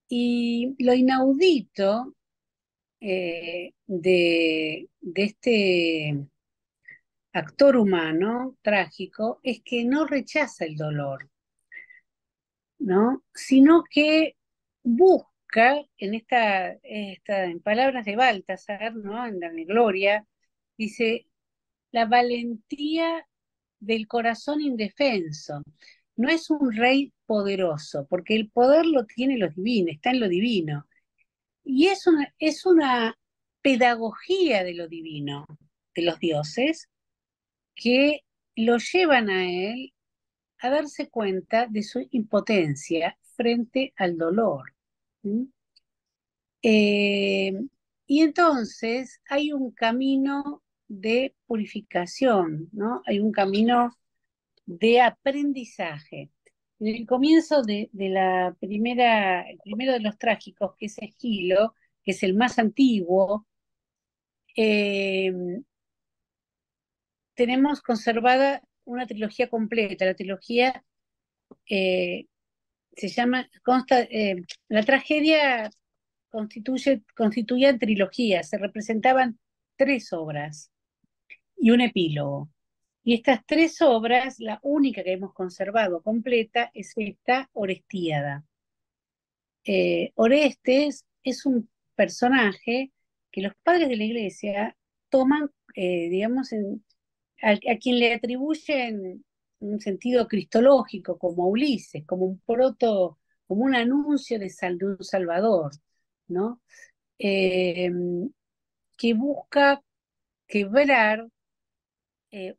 y lo inaudito de este actor humano trágico es que no rechaza el dolor, ¿no? Sino que busca, en palabras de Baltasar, ¿no? En la Gloria, dice, la valentía del corazón indefenso. No es un rey poderoso, porque el poder lo tiene lo divino, está en lo divino. Y es una pedagogía de lo divino, de los dioses, que lo llevan a él a darse cuenta de su impotencia frente al dolor. ¿Mm? Eh, y entonces hay un camino de purificación, ¿no? Hay un camino de aprendizaje. En el comienzo de el primero de los trágicos, que es Esquilo, que es el más antiguo, eh, tenemos conservada una trilogía completa. La trilogía eh, se llama, la tragedia constituía trilogías, se representaban tres obras y un epílogo. Y estas tres obras, la única que hemos conservado completa es esta Orestíada. Orestes es un personaje que los padres de la iglesia toman, digamos, a quien le atribuyen un sentido cristológico, como a Ulises, como un como un anuncio de un Salvador, ¿no? Eh, que busca quebrar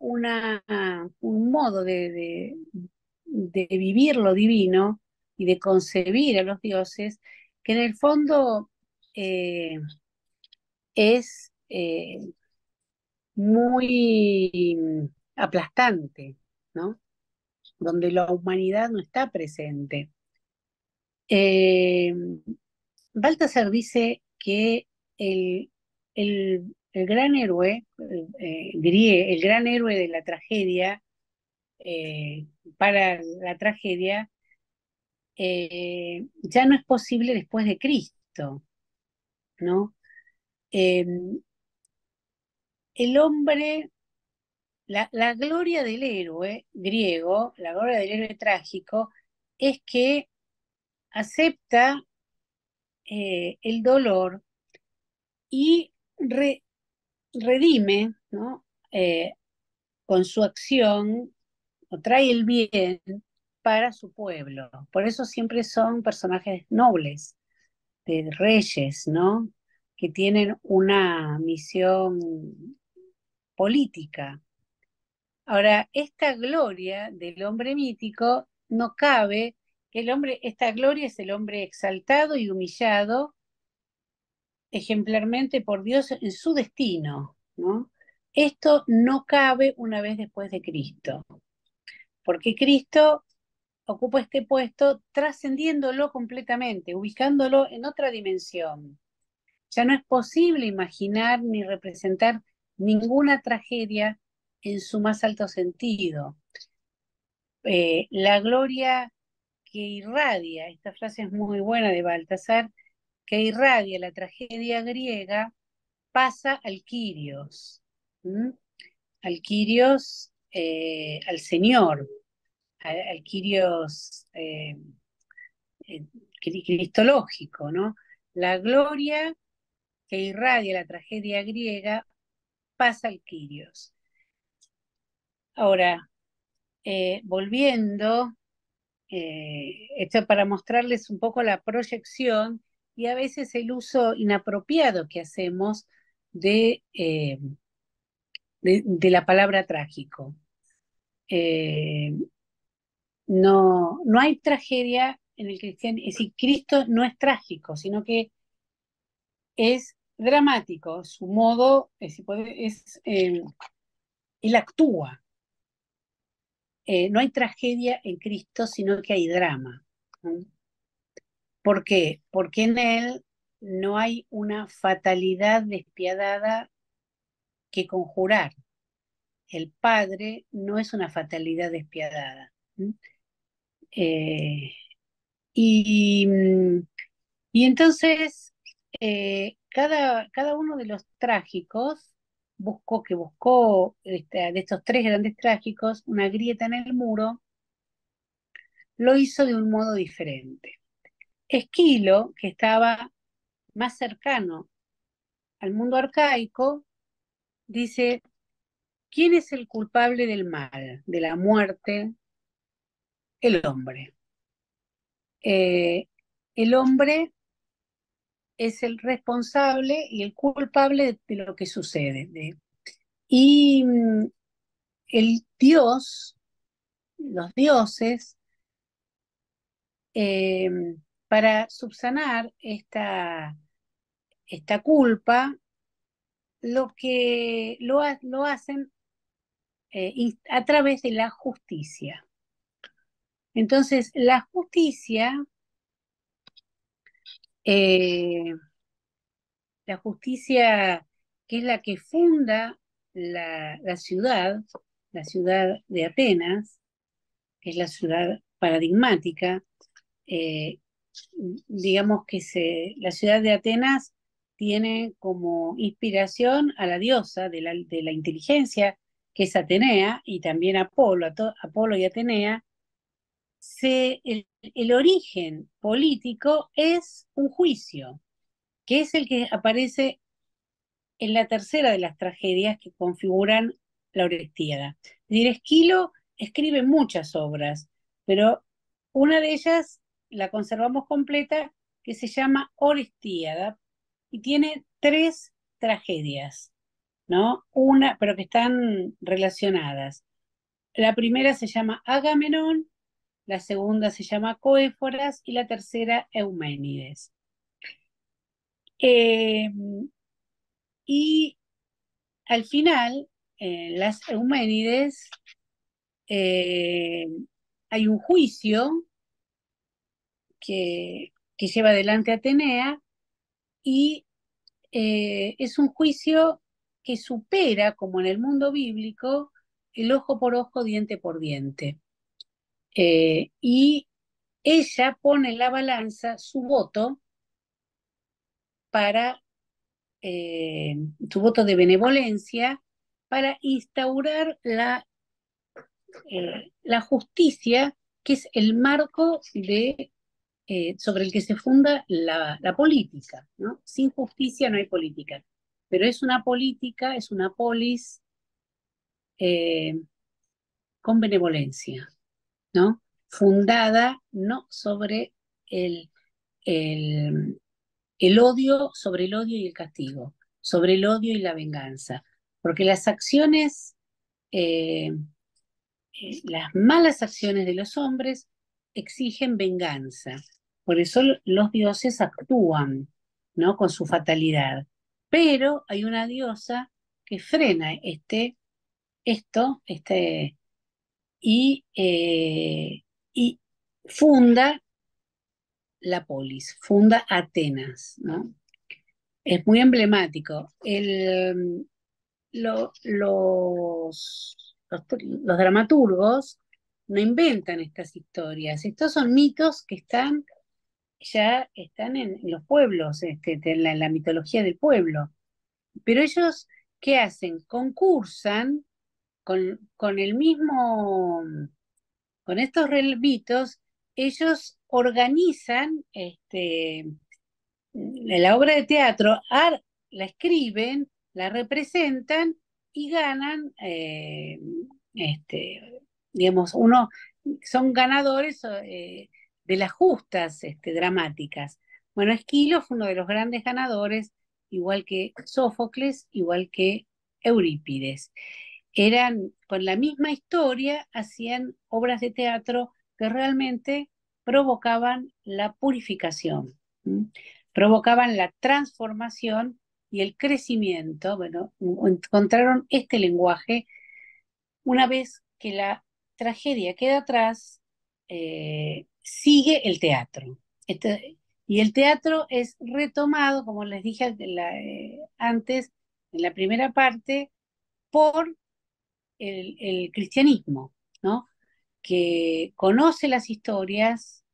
un modo de vivir lo divino y de concebir a los dioses, que en el fondo eh, es muy aplastante, ¿no? Donde la humanidad no está presente. Eh, Baltasar dice que el gran héroe, el gran héroe de la tragedia, eh, para la tragedia, ya no es posible después de Cristo, ¿no? Eh, el hombre, la gloria del héroe griego, la gloria del héroe trágico, es que acepta el dolor y redime, ¿no? Con su acción, o trae el bien para su pueblo. Por eso siempre son personajes nobles, de reyes, ¿no? Que tienen una misión política. Ahora, esta gloria del hombre mítico no cabe, que esta gloria es el hombre exaltado y humillado ejemplarmente por Dios en su destino, ¿no? Esto no cabe una vez después de Cristo, porque Cristo ocupa este puesto trascendiéndolo completamente, ubicándolo en otra dimensión. Ya no es posible imaginar ni representar ninguna tragedia en su más alto sentido. La gloria que irradia, esta frase es muy buena de Baltasar, que irradia la tragedia griega pasa al Kyrios, ¿m? Al Kyrios, al Señor, al Kyrios eh, cristológico, ¿no? La gloria que irradia la tragedia griega pasa al Kyrios. Ahora, volviendo, esto para mostrarles un poco la proyección y a veces el uso inapropiado que hacemos de la palabra trágico. No hay tragedia en el cristianismo, es decir, Cristo no es trágico, sino que es dramático, su modo, él actúa. No hay tragedia en Cristo, sino que hay drama, ¿no? ¿Por qué? Porque en él no hay una fatalidad despiadada que conjurar. El Padre no es una fatalidad despiadada. Eh, y, y entonces, cada uno de los trágicos buscó de estos tres grandes trágicos, una grieta en el muro, lo hizo de un modo diferente. Esquilo, que estaba más cercano al mundo arcaico, dice, ¿quién es el culpable del mal, de la muerte? El hombre. Eh, el hombre es el responsable y el culpable de lo que sucede. Y el Dios, los dioses, eh, para subsanar esta culpa, lo hacen a través de la justicia. Entonces, eh, la justicia que es la que funda la ciudad de Atenas, que es la ciudad paradigmática, eh, digamos que la ciudad de Atenas tiene como inspiración a la diosa de la inteligencia, que es Atenea, y también Apolo, Apolo y Atenea. El origen político es un juicio, que es el que aparece en la tercera de las tragedias que configuran la Orestiada. Es decir, Esquilo escribe muchas obras, pero una de ellas la conservamos completa, que se llama Orestiada, y tiene tres tragedias, ¿no? Pero que están relacionadas. La primera se llama Agamenón, la segunda se llama Coéforas y la tercera Euménides. Eh, y al final, en las Euménides, eh, hay un juicio que lleva adelante Atenea y es un juicio que supera, como en el mundo bíblico, el ojo por ojo, diente por diente. Y ella pone en la balanza su voto para su voto de benevolencia para instaurar la justicia, que es el marco sobre el que se funda la política, ¿no? Sin justicia no hay política, pero es una política, es una polis eh, con benevolencia, ¿no? Fundada no sobre el, el, el odio, sobre el odio y el castigo, sobre el odio y la venganza, porque eh, las malas acciones de los hombres exigen venganza. Por eso los dioses actúan, ¿no? Con su fatalidad. Pero hay una diosa que frena esto, y funda la polis, funda Atenas, ¿no? Es muy emblemático. Los dramaturgos no inventan estas historias. Estos son mitos que están ya están en los pueblos, en la mitología del pueblo. Pero ellos, ¿qué hacen? Concursan con el mismo, con estos relvitos, ellos organizan la obra de teatro, la escriben, la representan y ganan, digamos, son ganadores de las justas dramáticas. Bueno, Esquilo fue uno de los grandes ganadores, igual que Sófocles, igual que Eurípides. Eran con la misma historia, hacían obras de teatro que realmente provocaban la purificación. ¿Mm? Provocaban la transformación y el crecimiento. Bueno, encontraron este lenguaje una vez que la tragedia queda atrás, sigue el teatro. Y el teatro es retomado, como les dije antes, en la primera parte, por el cristianismo, ¿no? Que conoce las historias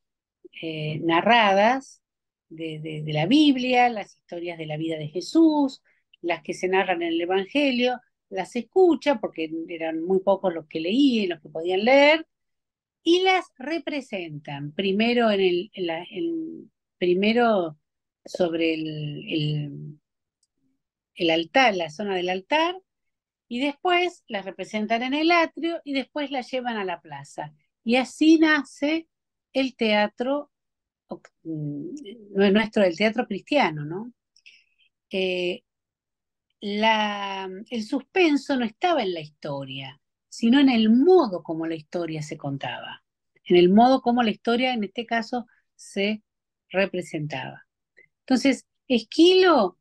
narradas de la Biblia, las historias de la vida de Jesús, las que se narran en el Evangelio, las escucha porque eran muy pocos los que leían, los que podían leer, y las representan primero primero sobre el altar, la zona del altar, y después las representan en el atrio y después las llevan a la plaza. Y así nace el teatro nuestro, el teatro cristiano, ¿no? Eh, el suspenso no estaba en la historia, sino en el modo como la historia se contaba, en el modo como la historia, en este caso, se representaba. Entonces, Esquilo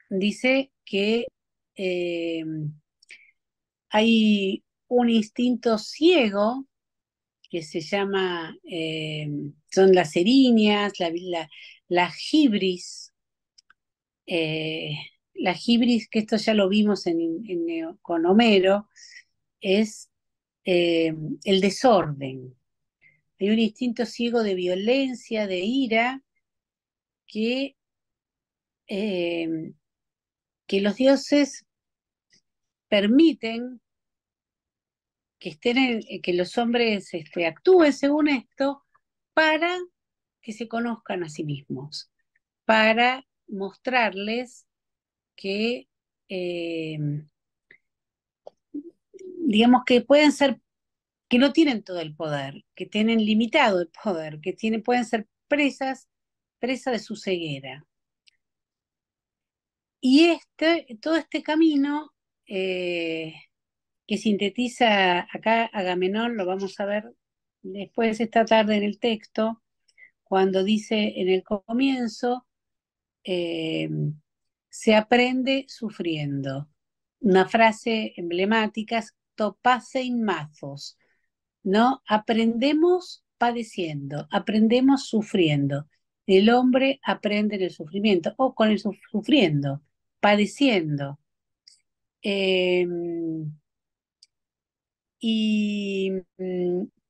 dice que eh, hay un instinto ciego que se llama, son las erinias, la hibris, eh, la hibris, que esto ya lo vimos con Homero, es el desorden. Hay un instinto ciego de violencia, de ira, que, eh, que los dioses permiten que los hombres actúen según esto para que se conozcan a sí mismos, para mostrarles que, eh, digamos, que pueden ser, que no tienen todo el poder, que tienen limitado el poder, pueden ser presas de su ceguera. Y todo este camino que sintetiza acá Agamenón, lo vamos a ver después esta tarde en el texto, cuando dice en el comienzo, eh, se aprende sufriendo. Una frase emblemática es topasein mazos, ¿no? Aprendemos padeciendo, aprendemos sufriendo. El hombre aprende en el sufrimiento, o con el sufriendo, padeciendo. Eh, y,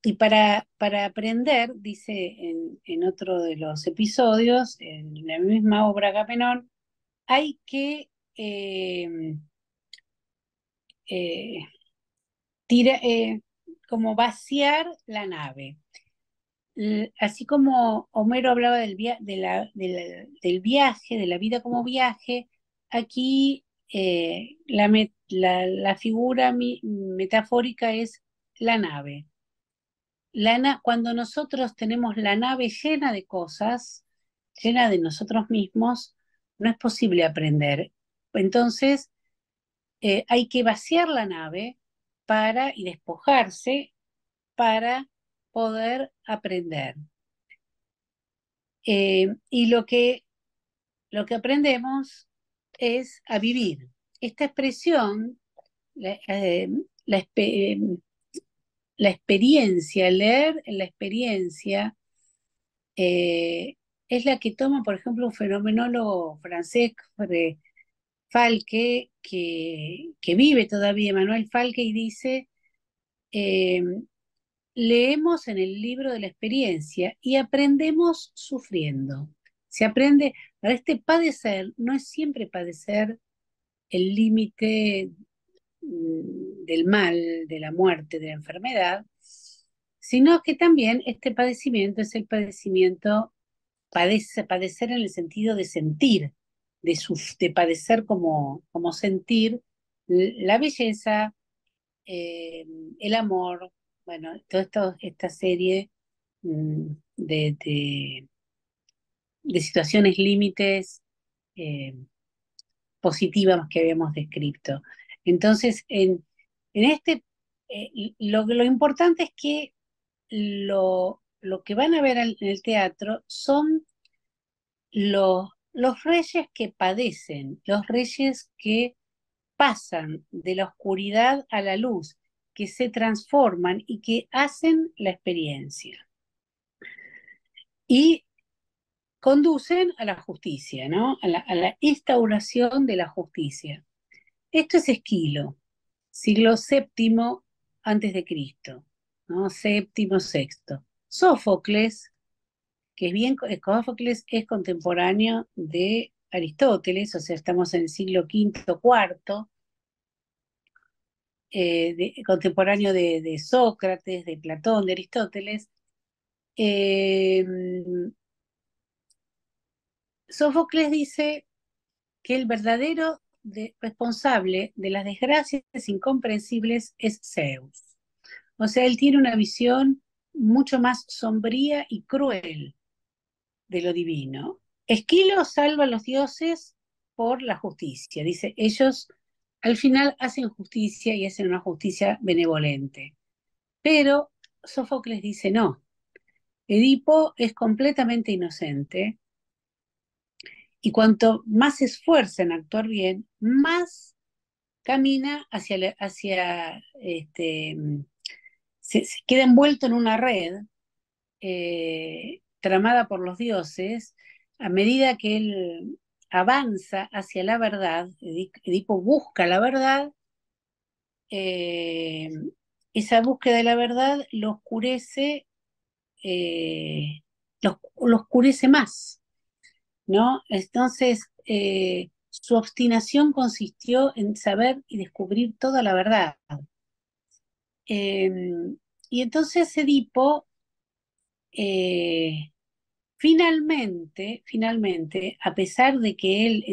y para aprender, dice en otro de los episodios, en la misma obra Agamenón, hay que eh, como vaciar la nave. Así como Homero hablaba del viaje, de la vida como viaje, aquí la figura metafórica es la nave. Cuando nosotros tenemos la nave llena de cosas, llena de nosotros mismos, no es posible aprender. Entonces, hay que vaciar la nave y despojarse para poder aprender. Y lo que aprendemos es a vivir. Esta expresión, la, eh, la, la experiencia, leer la experiencia, es la que toma, por ejemplo, un fenomenólogo francés, Falke, que vive todavía, Manuel Falke, y dice, leemos en el libro de la experiencia y aprendemos sufriendo. Se aprende, para este padecer, no es siempre padecer el límite del mal, de la muerte, de la enfermedad, sino que también este padecimiento es el padecimiento, padecer en el sentido de sentir, de padecer como sentir la belleza, eh, el amor, bueno, toda esta serie de situaciones límites eh, positivas que habíamos descrito. Entonces, en este, lo importante es que lo que van a ver en el teatro son los reyes que padecen, los reyes que pasan de la oscuridad a la luz, que se transforman y que hacen la experiencia y conducen a la justicia, ¿no? A la instauración de la justicia. Esto es Esquilo, siglo séptimo antes de Cristo, ¿no? Séptimo, sexto. Sófocles, que es bien, Sófocles es contemporáneo de Aristóteles, o sea, estamos en el siglo quinto, cuarto, contemporáneo de Sócrates, de Platón, de Aristóteles. Eh, Sófocles dice que el verdadero responsable de las desgracias incomprensibles es Zeus. O sea, él tiene una visión mucho más sombría y cruel de lo divino. Esquilo salva a los dioses por la justicia. Dice, ellos al final hacen justicia y hacen una justicia benevolente. Pero Sófocles dice, no, Edipo es completamente inocente y cuanto más se esfuerza en actuar bien, más camina se queda envuelto en una red tramada por los dioses, a medida que él avanza hacia la verdad, Edipo busca la verdad, eh, esa búsqueda de la verdad eh, lo oscurece más, ¿no? Entonces, su obstinación consistió en saber y descubrir toda la verdad. Eh, y entonces Edipo eh, finalmente, a pesar de que él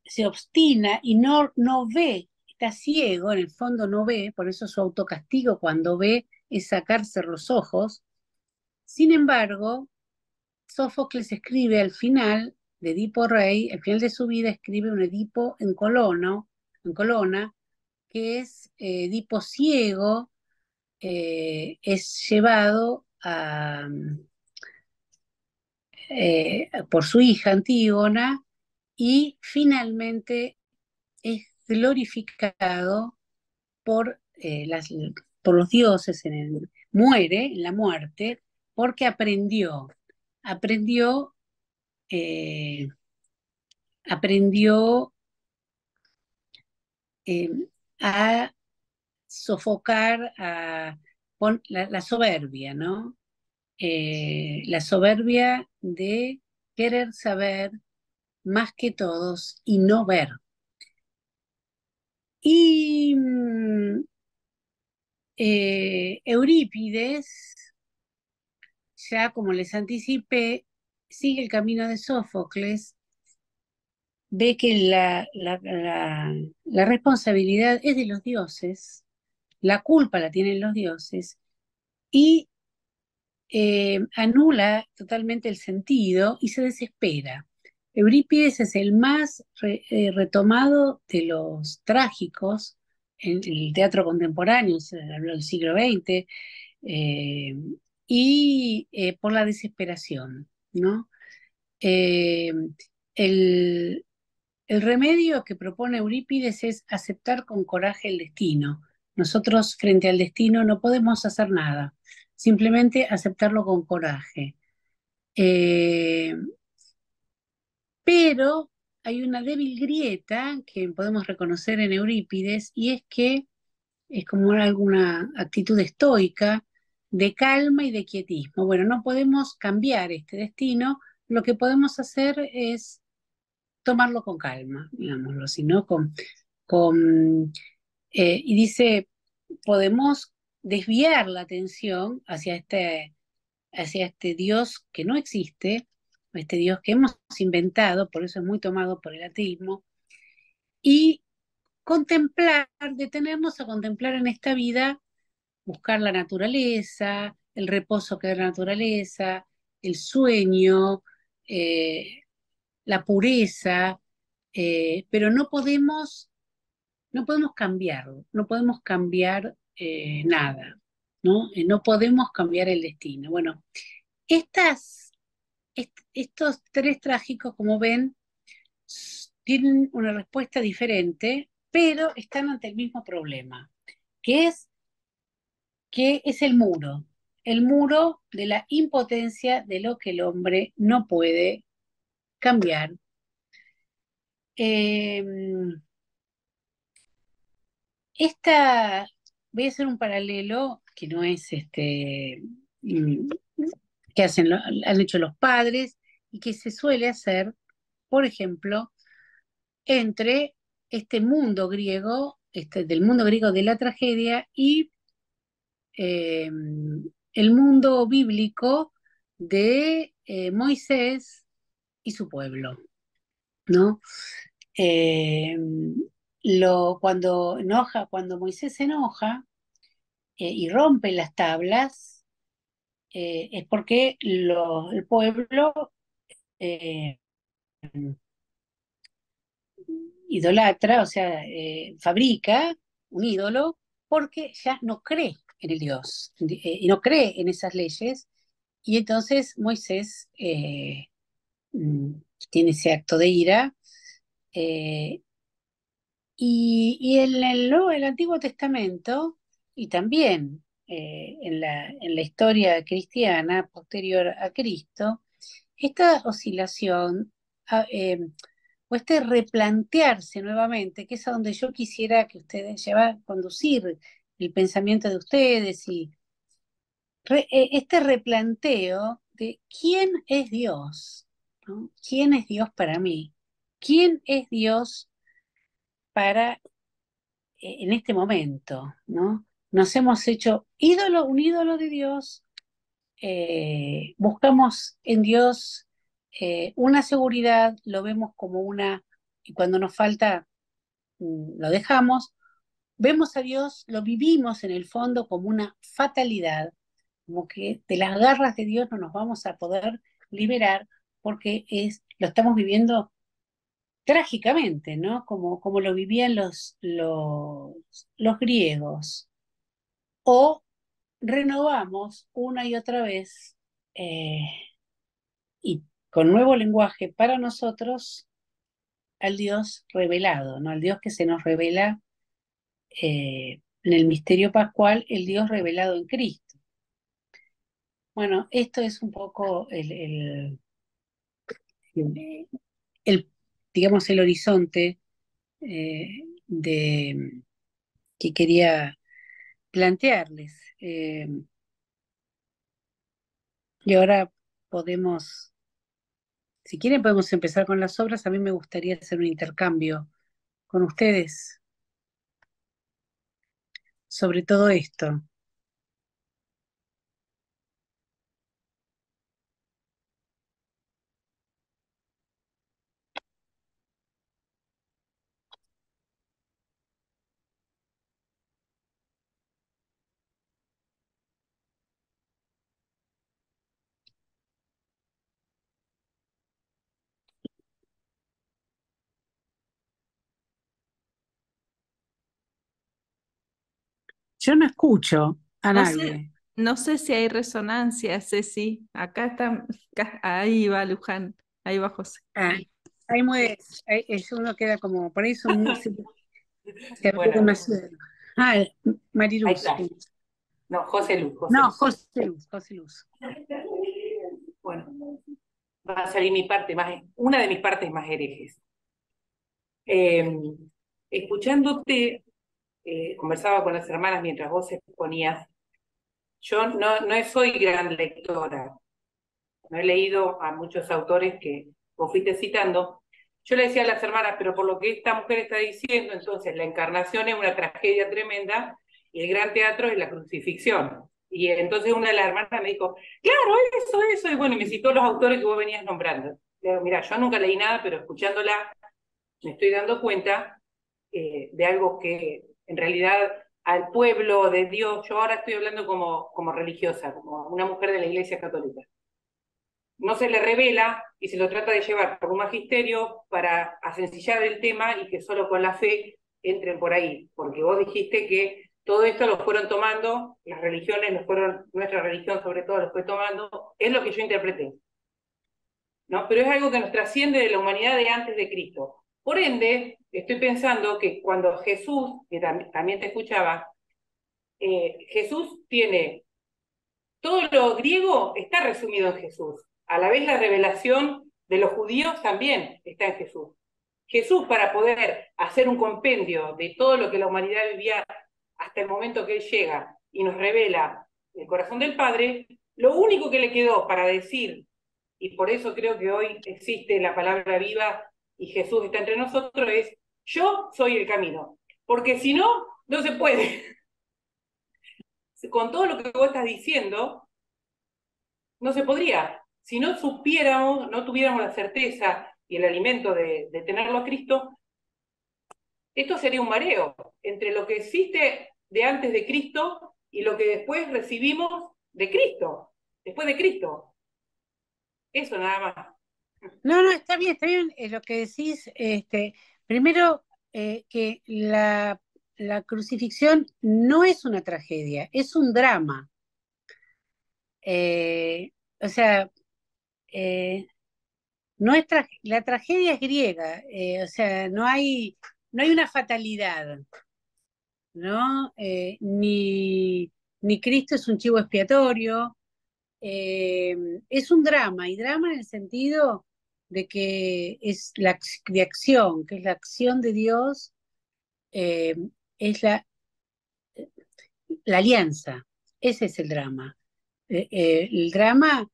se obstina y no ve, está ciego, en el fondo no ve, por eso su autocastigo cuando ve es sacarse los ojos. Sin embargo, Sófocles escribe al final de Edipo Rey, al final de su vida escribe un Edipo en Colona, que es Edipo ciego, es llevado por su hija Antígona y finalmente es glorificado por, por los dioses, muere en la muerte porque aprendió, eh, aprendió eh, a sofocar la soberbia, ¿no? La soberbia de querer saber más que todos y no ver. Y Eurípides, ya como les anticipé, sigue el camino de Sófocles, ve que la responsabilidad es de los dioses, la culpa la tienen los dioses, y anula totalmente el sentido y se desespera. Eurípides es el más retomado de los trágicos en el teatro contemporáneo, se habló del siglo XX, eh, y por la desesperación, ¿no? Eh, el, el remedio que propone Eurípides es aceptar con coraje el destino. Nosotros frente al destino no podemos hacer nada, simplemente aceptarlo con coraje. Eh, pero hay una débil grieta que podemos reconocer en Eurípides y es que es como alguna actitud estoica de calma y de quietismo. Bueno, no podemos cambiar este destino, lo que podemos hacer es tomarlo con calma, digámoslo, sino y dice, podemos desviar la atención hacia este Dios que no existe, este Dios que hemos inventado, por eso es muy tomado por el ateísmo, y contemplar, detenernos a contemplar en esta vida, buscar la naturaleza, el reposo que da la naturaleza, el sueño, eh, la pureza, pero no podemos cambiarlo, no podemos cambiar nada, ¿no? No podemos cambiar el destino. Bueno, estos tres trágicos, como ven, tienen una respuesta diferente, pero están ante el mismo problema, que es, que es el muro de la impotencia de lo que el hombre no puede cambiar. Eh, esta, Voy a hacer un paralelo que no es mm, que han hecho los padres y que se suele hacer, por ejemplo, entre este mundo griego, del mundo griego de la tragedia y eh, el mundo bíblico de Moisés y su pueblo, ¿no? Eh, cuando Moisés se enoja y rompe las tablas, es porque el pueblo eh, idolatra, o sea, fabrica un ídolo porque ya no cree en el Dios y no cree en esas leyes. Y entonces Moisés mm, tiene ese acto de ira. eh, y el Antiguo Testamento, y también en la historia cristiana posterior a Cristo, esta oscilación o este replantearse nuevamente, que es a donde yo quisiera que ustedes llevar, conducir el pensamiento de ustedes y este replanteo de quién es Dios, ¿no? ¿Quién es Dios para mí? ¿Quién es Dios para en este momento, ¿no? Nos hemos hecho un ídolo de Dios, buscamos en Dios una seguridad, lo vemos como y cuando nos falta, lo dejamos, vemos a Dios, lo vivimos en el fondo como una fatalidad, como que de las garras de Dios no nos vamos a poder liberar porque lo estamos viviendo trágicamente, ¿no? Como lo vivían los griegos. O renovamos una y otra vez eh, y con nuevo lenguaje para nosotros al Dios revelado, ¿no? Al Dios que se nos revela en el misterio pascual, el Dios revelado en Cristo. Bueno, esto es un poco el- el, digamos, el horizonte que quería plantearles. Y ahora podemos, si quieren, podemos empezar con las obras. A mí me gustaría hacer un intercambio con ustedes sobre todo esto. Yo no escucho a No sé, nadie. no sé si hay resonancia, Ceci. Acá está, ahí va Luján, ahí va José. Ah, uno queda como, por ahí se ríe Bueno, demasiado. Ah, ahí Mariluz. está. No, José Luz, José No, Luz. José Luz, José Luz. Bueno, va a salir una de mis partes más herejes. Escuchándote, conversaba con las hermanas mientras vos exponías. Yo no soy gran lectora, no he leído a muchos autores que vos fuiste citando. Yo le decía a las hermanas, pero por lo que esta mujer está diciendo, entonces la encarnación es una tragedia tremenda y el gran teatro es la crucifixión. Y entonces una de las hermanas me dijo, claro, eso, y bueno, y me citó los autores que vos venías nombrando. Le digo, mira, yo nunca leí nada, pero escuchándola me estoy dando cuenta de algo que en realidad al pueblo de Dios, yo ahora estoy hablando como religiosa, como una mujer de la Iglesia Católica, no se le revela y se lo trata de llevar por un magisterio para asencillar el tema y que solo con la fe entren por ahí, porque vos dijiste que todo esto lo fueron tomando, las religiones, nuestra religión sobre todo lo fue tomando, es lo que yo interpreté, ¿no? Pero es algo que nos trasciende de la humanidad de antes de Cristo. Por ende, estoy pensando que cuando Jesús, que también te escuchaba, Jesús tiene, todo lo griego está resumido en Jesús. A la vez la revelación de los judíos también está en Jesús. Jesús, para poder hacer un compendio de todo lo que la humanidad vivía hasta el momento que Él llega y nos revela el corazón del Padre, lo único que le quedó para decir, y por eso creo que hoy existe la palabra viva y Jesús está entre nosotros, es yo soy el camino. Porque si no, no se puede. Con todo lo que vos estás diciendo, no se podría. Si no supiéramos, no tuviéramos la certeza y el alimento de tenerlo a Cristo, esto sería un mareo entre lo que existe de antes de Cristo y lo que después recibimos de Cristo, después de Cristo. Eso nada más. No, está bien, lo que decís. Primero, que la crucifixión no es una tragedia, es un drama. O sea, no es la tragedia es griega, o sea, no hay una fatalidad, ¿no? Ni Cristo es un chivo expiatorio. Es un drama, y drama en el sentido de que es de acción, que es la acción de Dios, eh, es la alianza. Ese es el drama. El drama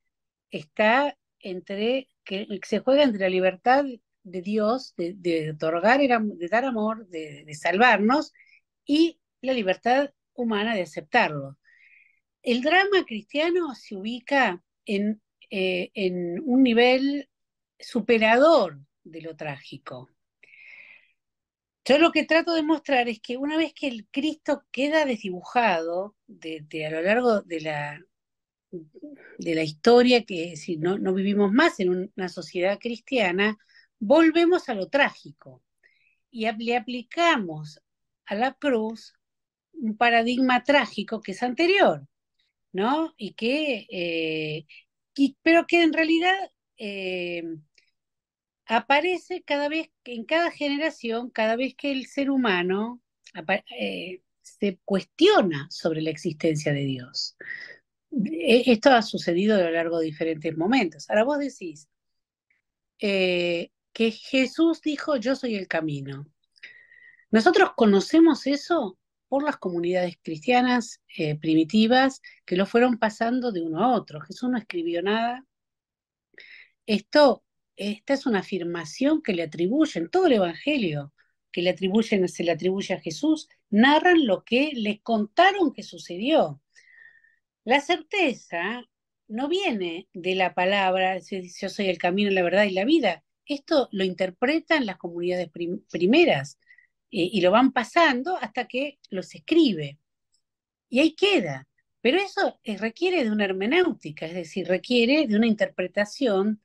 está entre, que se juega entre la libertad de Dios, de otorgar, de dar amor, de salvarnos, y la libertad humana de aceptarlo. El drama cristiano se ubica en un nivel superador de lo trágico. Yo lo que trato de mostrar es que una vez que el Cristo queda desdibujado a lo largo de la historia, que si no vivimos más en una sociedad cristiana, volvemos a lo trágico y le aplicamos a la cruz un paradigma trágico que es anterior, ¿no? Pero que en realidad eh, aparece en cada generación, cada vez que el ser humano se cuestiona sobre la existencia de Dios. Esto ha sucedido a lo largo de diferentes momentos. Ahora vos decís que Jesús dijo, yo soy el camino. Nosotros conocemos eso por las comunidades cristianas primitivas que lo fueron pasando de uno a otro. Jesús no escribió nada. Esta es una afirmación que le atribuyen, todo el Evangelio se le atribuye a Jesús, narran lo que les contaron que sucedió. La certeza no viene de la palabra, yo soy el camino, la verdad y la vida. Esto lo interpretan las comunidades primeras y lo van pasando hasta que los escribe. Y ahí queda. Pero eso requiere de una hermenéutica, es decir, requiere de una interpretación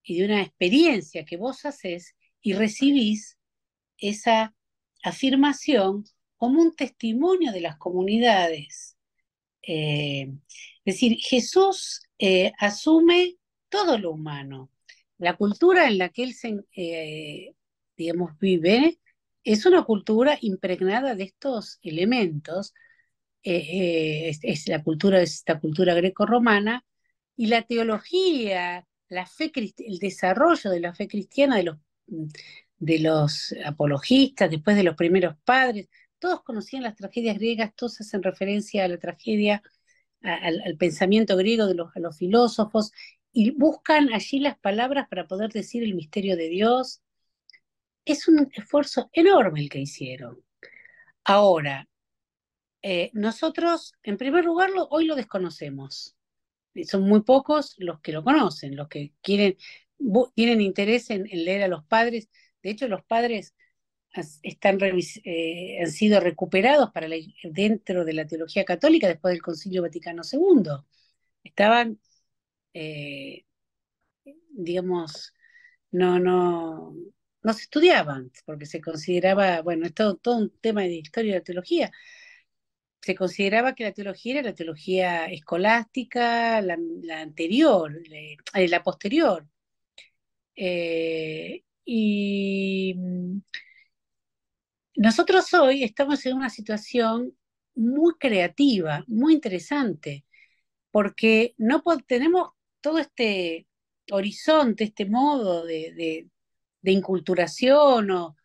y de una experiencia que vos haces y recibís esa afirmación como un testimonio de las comunidades. Es decir, Jesús asume todo lo humano. La cultura en la que él digamos, vive es una cultura impregnada de estos elementos. Es esta cultura greco-romana, y la teología, el desarrollo de la fe cristiana de los apologistas, después de los primeros padres, todos conocían las tragedias griegas, todos hacen referencia a la tragedia, al pensamiento griego a los filósofos, y buscan allí las palabras para poder decir el misterio de Dios. Es un esfuerzo enorme el que hicieron. Ahora, nosotros, en primer lugar, hoy lo desconocemos. Son muy pocos los que lo conocen, los que tienen interés en leer a los padres. De hecho, los padres han sido recuperados dentro de la teología católica después del Concilio Vaticano II. Estaban, eh, digamos, no se estudiaban, porque se consideraba, bueno, es todo un tema de historia de la teología. Se consideraba que la teología era la teología escolástica, la anterior, la posterior. Y nosotros hoy estamos en una situación muy creativa, muy interesante, porque no tenemos todo este horizonte, este modo de inculturación, o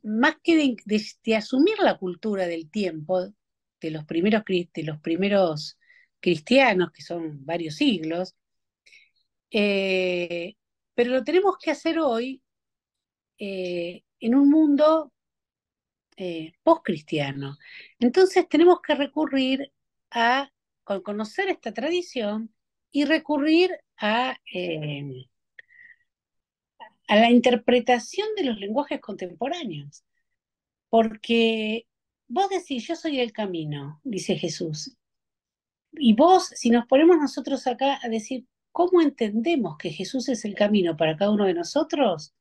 más que de asumir la cultura del tiempo de los primeros cristianos, que son varios siglos, eh, pero lo tenemos que hacer hoy en un mundo post-cristiano. Entonces tenemos que recurrir con conocer esta tradición y recurrir a la interpretación de los lenguajes contemporáneos. Porque vos decís, yo soy el camino, dice Jesús. Y vos, si nos ponemos nosotros acá a decir, ¿cómo entendemos que Jesús es el camino para cada uno de nosotros?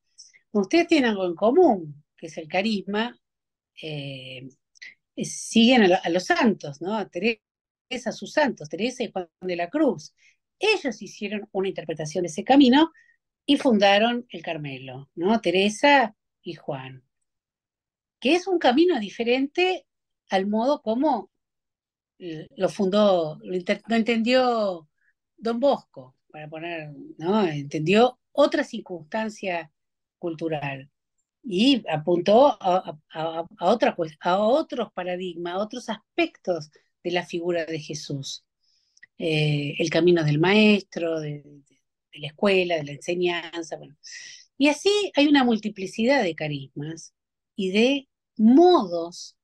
Ustedes tienen algo en común, que es el carisma. eh, Siguen a los santos, ¿no? A Teresa, a sus santos, Teresa y Juan de la Cruz. Ellos hicieron una interpretación de ese camino y fundaron el Carmelo, ¿no? Teresa y Juan, que es un camino diferente al modo como lo fundó, lo entendió Don Bosco, para poner, ¿no? Entendió otra circunstancia cultural y apuntó a otros paradigmas, a otros aspectos de la figura de Jesús. El camino del maestro, de la escuela, de la enseñanza. Bueno. Y así hay una multiplicidad de carismas y de modos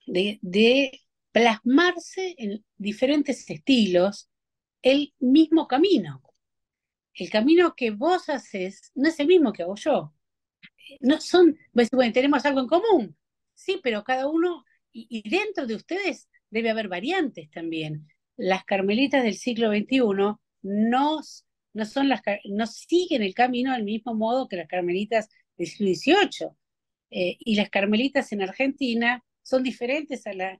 de plasmarse en diferentes estilos el mismo camino. El camino que vos haces no es el mismo que hago yo. No son, bueno, tenemos algo en común, sí, pero cada uno, y dentro de ustedes debe haber variantes también. Las carmelitas del siglo XXI no siguen el camino del mismo modo que las carmelitas del siglo XVIII. Y las carmelitas en Argentina son diferentes no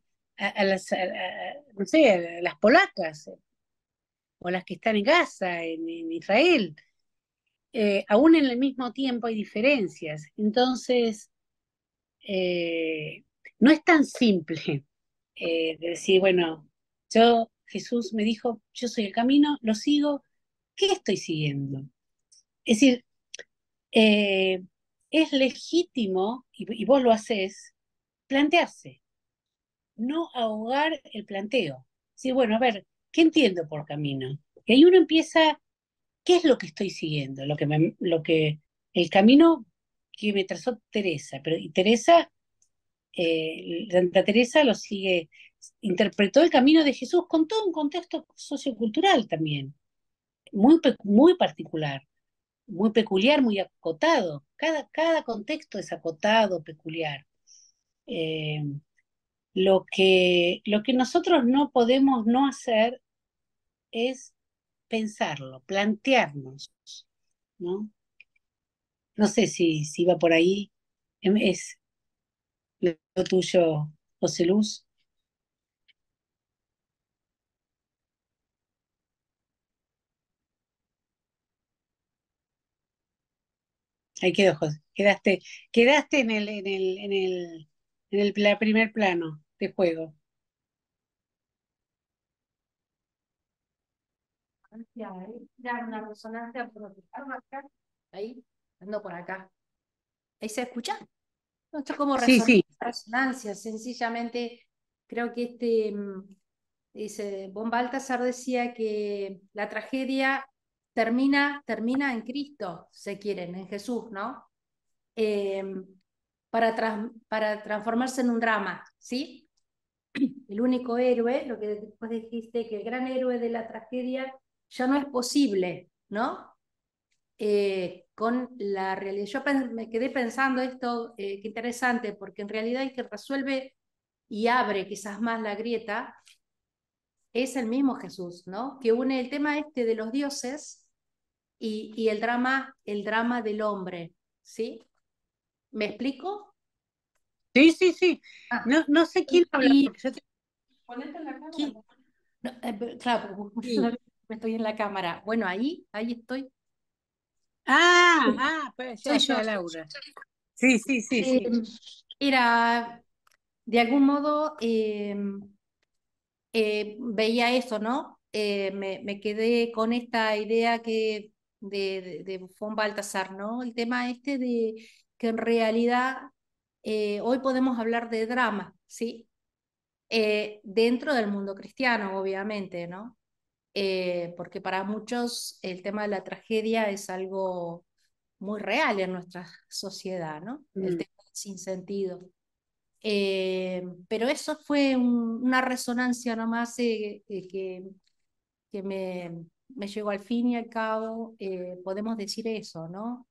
sé, a las polacas, o las que están en Gaza, en Israel. Aún en el mismo tiempo hay diferencias. Entonces, no es tan simple de decir, bueno, Jesús me dijo, yo soy el camino, lo sigo, ¿qué estoy siguiendo? Es decir, eh, es legítimo, y vos lo haces, plantearse, no ahogar el planteo. Decir, bueno, a ver, ¿qué entiendo por camino? Y ahí uno empieza, ¿qué es lo que estoy siguiendo? El camino que me trazó Teresa, pero y Teresa, Santa Teresa lo sigue, interpretó el camino de Jesús con todo un contexto sociocultural también, muy particular, muy peculiar, muy acotado. Cada contexto es acotado, peculiar. Eh, lo que nosotros no podemos no hacer es pensarlo, plantearnos, ¿no? No sé si va por ahí. Es lo tuyo, José Luz. Ahí quedó, José. Quedaste en el primer plano de juego. Dar una resonancia por acá. Ahí, ando por acá. ¿Ahí se escucha? No, yo como Sí, sí, resonancia, sencillamente creo que dice, von Baltasar decía que la tragedia termina en Cristo, se quieren, en Jesús, ¿no? Eh, para transformarse en un drama, ¿sí? El único héroe, lo que después dijiste, que el gran héroe de la tragedia ya no es posible, ¿no? Con la realidad. Yo me quedé pensando esto, qué interesante, porque en realidad el que resuelve y abre quizás más la grieta es el mismo Jesús, ¿no? Que une el tema este de los dioses y el drama del hombre, ¿sí? ¿Me explico? sí, sí, sí. Ah, No sé quién habla, y porque yo te... ponete en la cámara. ¿quién? No, claro, porque yo Sí. no estoy en la cámara. Bueno, ahí estoy. Pues Soy ya, yo. Laura. Sí, sí, sí, Eh, sí. Era, de algún modo, veía eso, ¿no? Me quedé con esta idea de von Baltasar, ¿no? El tema este de que en realidad hoy podemos hablar de drama, ¿sí? Dentro del mundo cristiano, obviamente, ¿no? Porque para muchos el tema de la tragedia es algo muy real en nuestra sociedad, ¿no? El Mm, tema del sinsentido. Pero eso fue una resonancia nomás que me llegó al fin y al cabo, podemos decir eso, ¿no?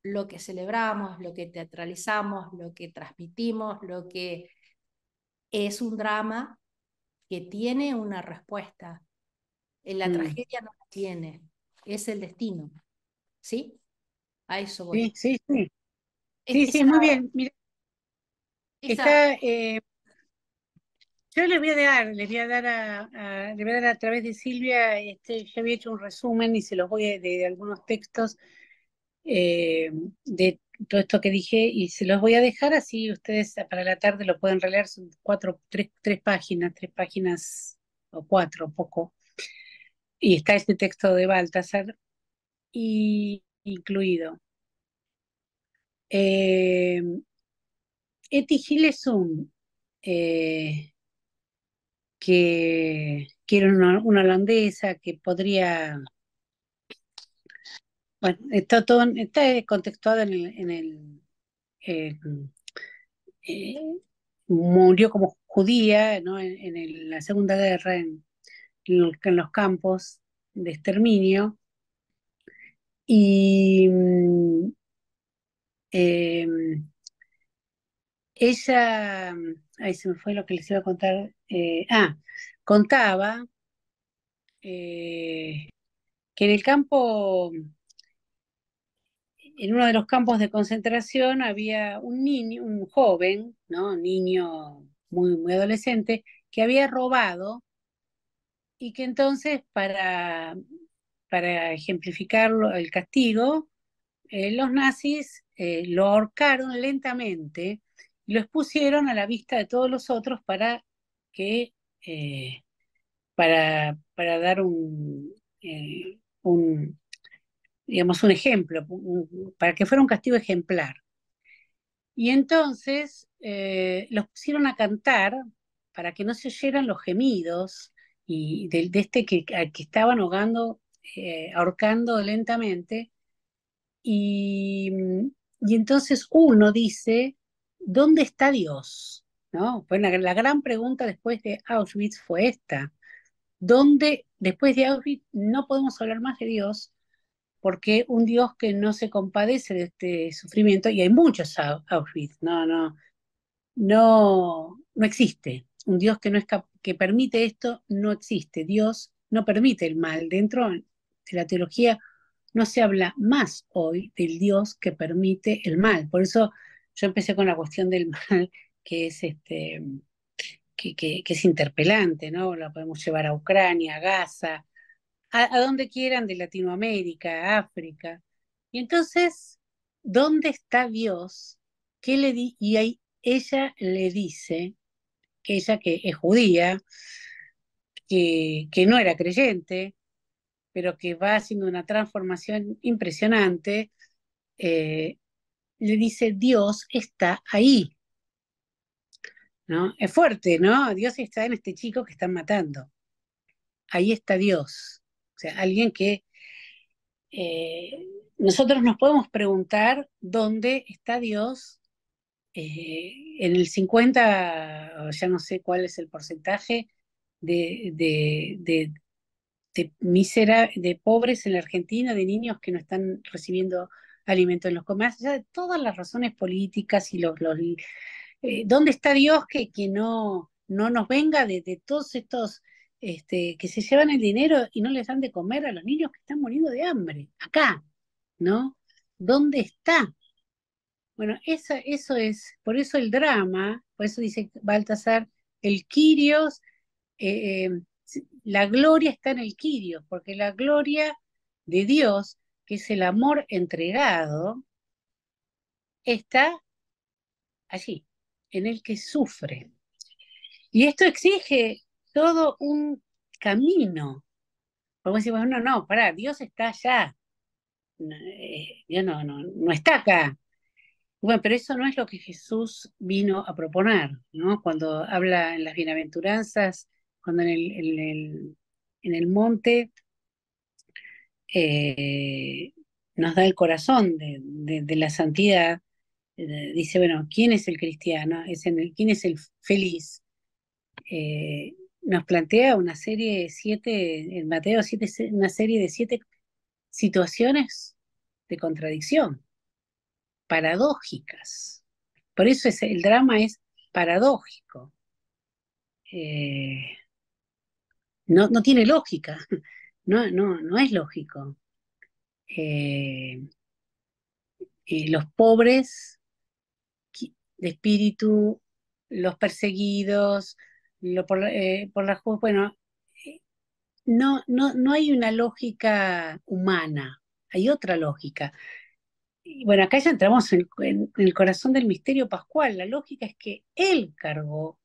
Lo que celebramos, lo que teatralizamos, lo que transmitimos, lo que es un drama que tiene una respuesta. En la mm. tragedia no la tiene, es el destino, ¿sí? A eso voy. Sí, sí, sí. Sí, sí, Esa, muy bien. Mira, esa, está, yo le voy a dar a través de Silvia, yo había hecho un resumen y se los voy de algunos textos de todo esto que dije y se los voy a dejar así ustedes para la tarde lo pueden releer, son tres páginas o cuatro, poco. Y está este texto de Baltasar incluido. Eh, Etty Hillesum, que era una holandesa que podría, bueno, está contextuado eh, eh, murió como judía, ¿no? La Segunda Guerra, en los campos de exterminio, y eh, ella, ahí se me fue lo que les iba a contar, contaba que en el campo, en uno de los campos de concentración había un niño, un joven, ¿no? Un niño muy, muy adolescente, que había robado y que entonces para ejemplificarlo el castigo, los nazis lo ahorcaron lentamente y lo expusieron a la vista de todos los otros que, eh, para dar digamos, un ejemplo, para que fuera un castigo ejemplar. Y entonces los pusieron a cantar para que no se oyeran los gemidos de este al que estaban ahorcando lentamente. Y, y entonces uno dice, ¿dónde está Dios? ¿No? Pues la gran pregunta después de Auschwitz fue esta. ¿Dónde, después de Auschwitz, no podemos hablar más de Dios? Porque un Dios que no se compadece de este sufrimiento, y hay muchos Auschwitz, no existe. Un Dios que no es que permite esto, no existe. Dios no permite el mal. Dentro de la teología no se habla más hoy del Dios que permite el mal. Por eso yo empecé con la cuestión del mal, que es que es interpelante, ¿no? La podemos llevar a Ucrania, a Gaza, a donde quieran de Latinoamérica, a África. Y entonces, ¿dónde está Dios? Y ahí ella le dice, que ella que es judía, que no era creyente, pero que va haciendo una transformación impresionante, eh, le dice, Dios está ahí, ¿no? Es fuerte, ¿no? Dios está en este chico que están matando. Ahí está Dios. O sea, alguien que eh, nosotros nos podemos preguntar dónde está Dios en el 50, o ya no sé cuál es el porcentaje de pobres en la Argentina, de niños que no están recibiendo alimentos en los comercios, ya de todas las razones políticas y ¿dónde está Dios que no nos venga de todos estos que se llevan el dinero y no les dan de comer a los niños que están muriendo de hambre? Acá, ¿no? ¿Dónde está? Bueno, eso es, por eso el drama, por eso dice Baltasar, el Kyrios, la gloria está en el Kyrios, porque la gloria de Dios, que es el amor entregado, está allí, en el que sufre. Y esto exige todo un camino. Porque vos decís, bueno, no, pará, Dios está allá. Dios no está acá. Bueno, pero eso no es lo que Jesús vino a proponer, ¿no? Cuando habla en las bienaventuranzas, cuando en el monte eh, nos da el corazón de la santidad, dice, bueno, ¿quién es el cristiano? ¿Quién es el feliz? Nos plantea una serie de en Mateo 7, una serie de 7 situaciones de contradicción, paradójicas. Por eso el drama es paradójico. Eh, no tiene lógica, no es lógico. Eh, los pobres de espíritu, los perseguidos, por la bueno, eh, no hay una lógica humana, hay otra lógica. Y bueno, acá ya entramos en el corazón del misterio pascual. La lógica es que Él cargó,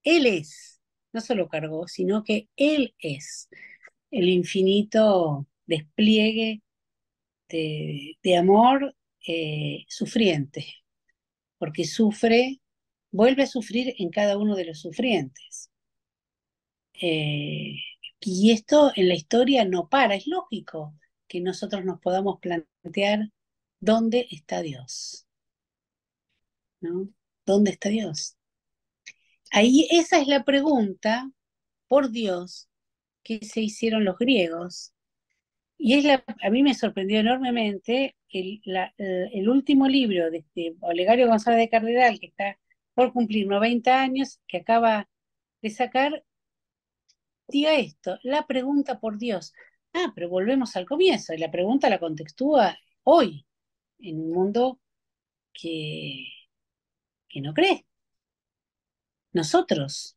Él es, no solo cargó, sino que Él es el infinito despliegue de amor sufriente, porque sufre, vuelve a sufrir en cada uno de los sufrientes. Eh, y esto en la historia no para, es lógico que nosotros nos podamos plantear dónde está Dios, ¿no? ¿Dónde está Dios? Ahí esa es la pregunta, por Dios, que se hicieron los griegos. Y a mí me sorprendió enormemente que el último libro de Olegario González de Cardenal, que está por cumplir 90 años, que acaba de sacar, diga esto, la pregunta por Dios. Ah, pero volvemos al comienzo, y la pregunta la contextúa hoy, en un mundo que, que no cree. Nosotros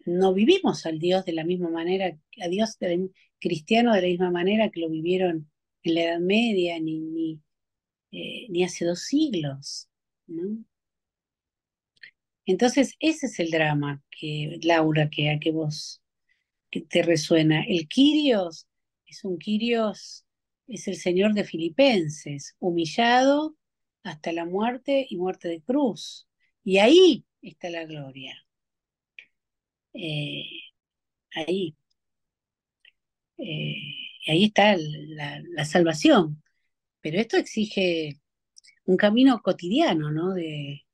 no vivimos al Dios de la misma manera, a Dios cristiano de la misma manera que lo vivieron en la Edad Media, ni hace 2 siglos, ¿no? Entonces, ese es el drama que, Laura, a que vos que te resuena. El Kyrios es el Señor de Filipenses, humillado hasta la muerte y muerte de cruz. Y ahí está la gloria. Eh, ahí. Eh, ahí está la salvación. Pero esto exige un camino cotidiano, ¿no? Eh,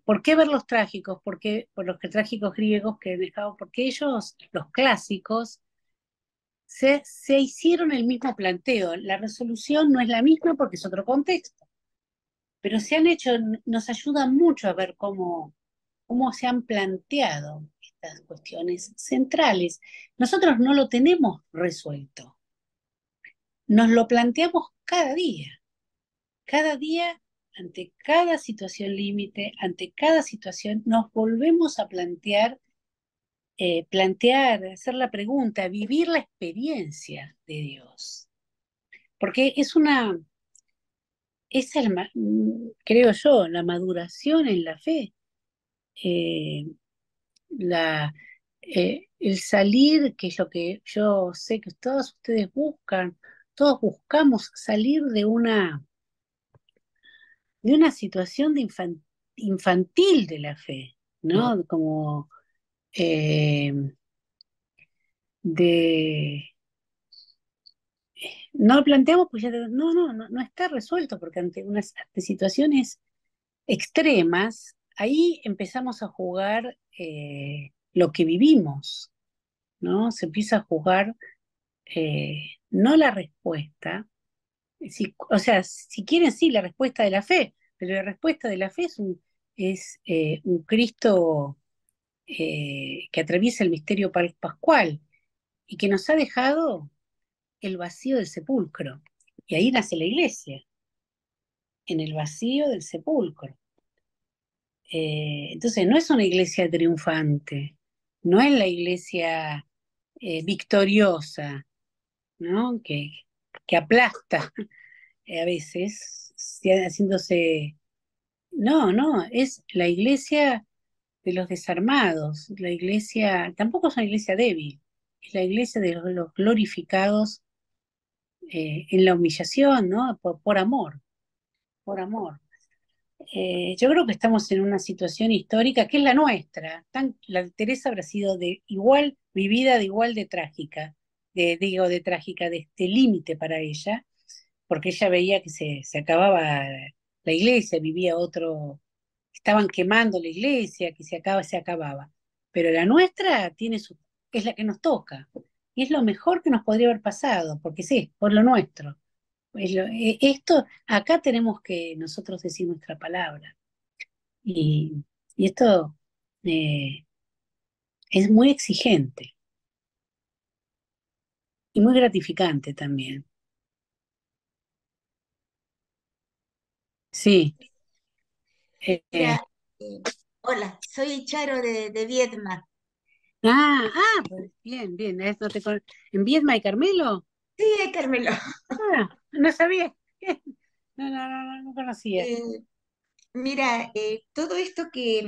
¿Por qué ver los trágicos? Por los que trágicos griegos que han dejado, porque ellos, los clásicos, se hicieron el mismo planteo. La resolución no es la misma porque es otro contexto, pero se han hecho, nos ayuda mucho a ver cómo se han planteado estas cuestiones centrales. Nosotros no lo tenemos resuelto, nos lo planteamos cada día, ante cada situación límite, ante cada situación, nos volvemos a hacer la pregunta, vivir la experiencia de Dios. Porque creo yo, la maduración en la fe, eh, el salir, que es lo que yo sé que todos ustedes buscan, todos buscamos salir de una situación de infantil de la fe, ¿no? Como eh, de... No lo planteamos, pues ya no está resuelto, porque ante situaciones extremas, ahí empezamos a jugar lo que vivimos, ¿no? Se empieza a jugar no la respuesta, o sea, si quieren, sí, la respuesta de la fe, pero la respuesta de la fe es un Cristo que atraviesa el misterio pascual y que nos ha dejado el vacío del sepulcro. Y ahí nace la iglesia, en el vacío del sepulcro. Entonces, no es una iglesia triunfante, no es la iglesia victoriosa, ¿no? Que aplasta a veces, haciéndose... No, es la iglesia de los desarmados, la iglesia, tampoco es una iglesia débil, es la iglesia de los glorificados en la humillación, ¿no? Por amor, por amor. Yo creo que estamos en una situación histórica que es la nuestra. La de Teresa habrá sido de igual vivida, de igual de trágica, de trágica, de este límite para ella, porque ella veía que se acababa la iglesia, vivía otro, estaban quemando la iglesia, que se acababa. Pero la nuestra es la que nos toca. Y es lo mejor que nos podría haber pasado, porque sí, por lo nuestro. Esto, acá tenemos que nosotros decir nuestra palabra. Y, y esto eh, es muy exigente y muy gratificante también. Sí. eh, eh, Mira, eh, hola, soy Charo de Viedma. pues bien, bien. ¿En Viedma y Carmelo? Sí, Carmelo. No sabía. No conocía. Eh, Mira, todo esto que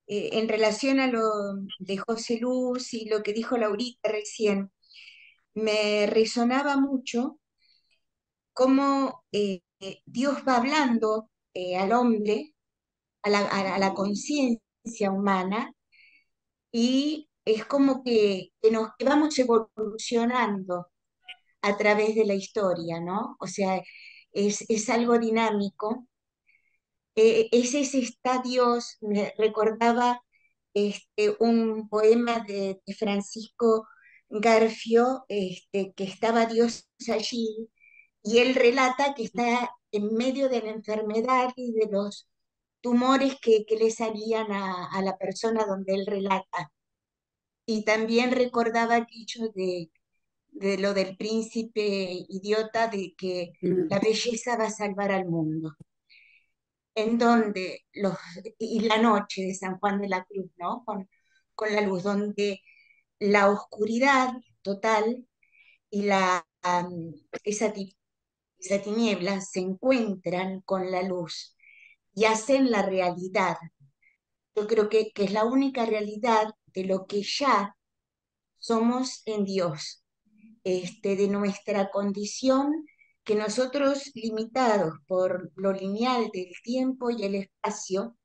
en relación a lo de José Luz y lo que dijo Laurita recién, me resonaba mucho cómo Dios va hablando al hombre, a la conciencia humana, y es como que vamos evolucionando a través de la historia, ¿no? O sea, es algo dinámico. Ese está Dios, me recordaba un poema de Francisco Garfio, que estaba Dios allí, y él relata que está en medio de la enfermedad y de los tumores que le salían a la persona donde él relata. Y también recordaba aquello de lo del príncipe idiota, de que Mm. la belleza va a salvar al mundo. En donde y la noche de San Juan de la Cruz, ¿no? Con la luz, donde la oscuridad total y esa, esa tiniebla se encuentran con la luz y hacen la realidad. Yo creo que es la única realidad de lo que ya somos en Dios, de nuestra condición, que nosotros, limitados por lo lineal del tiempo y el espacio,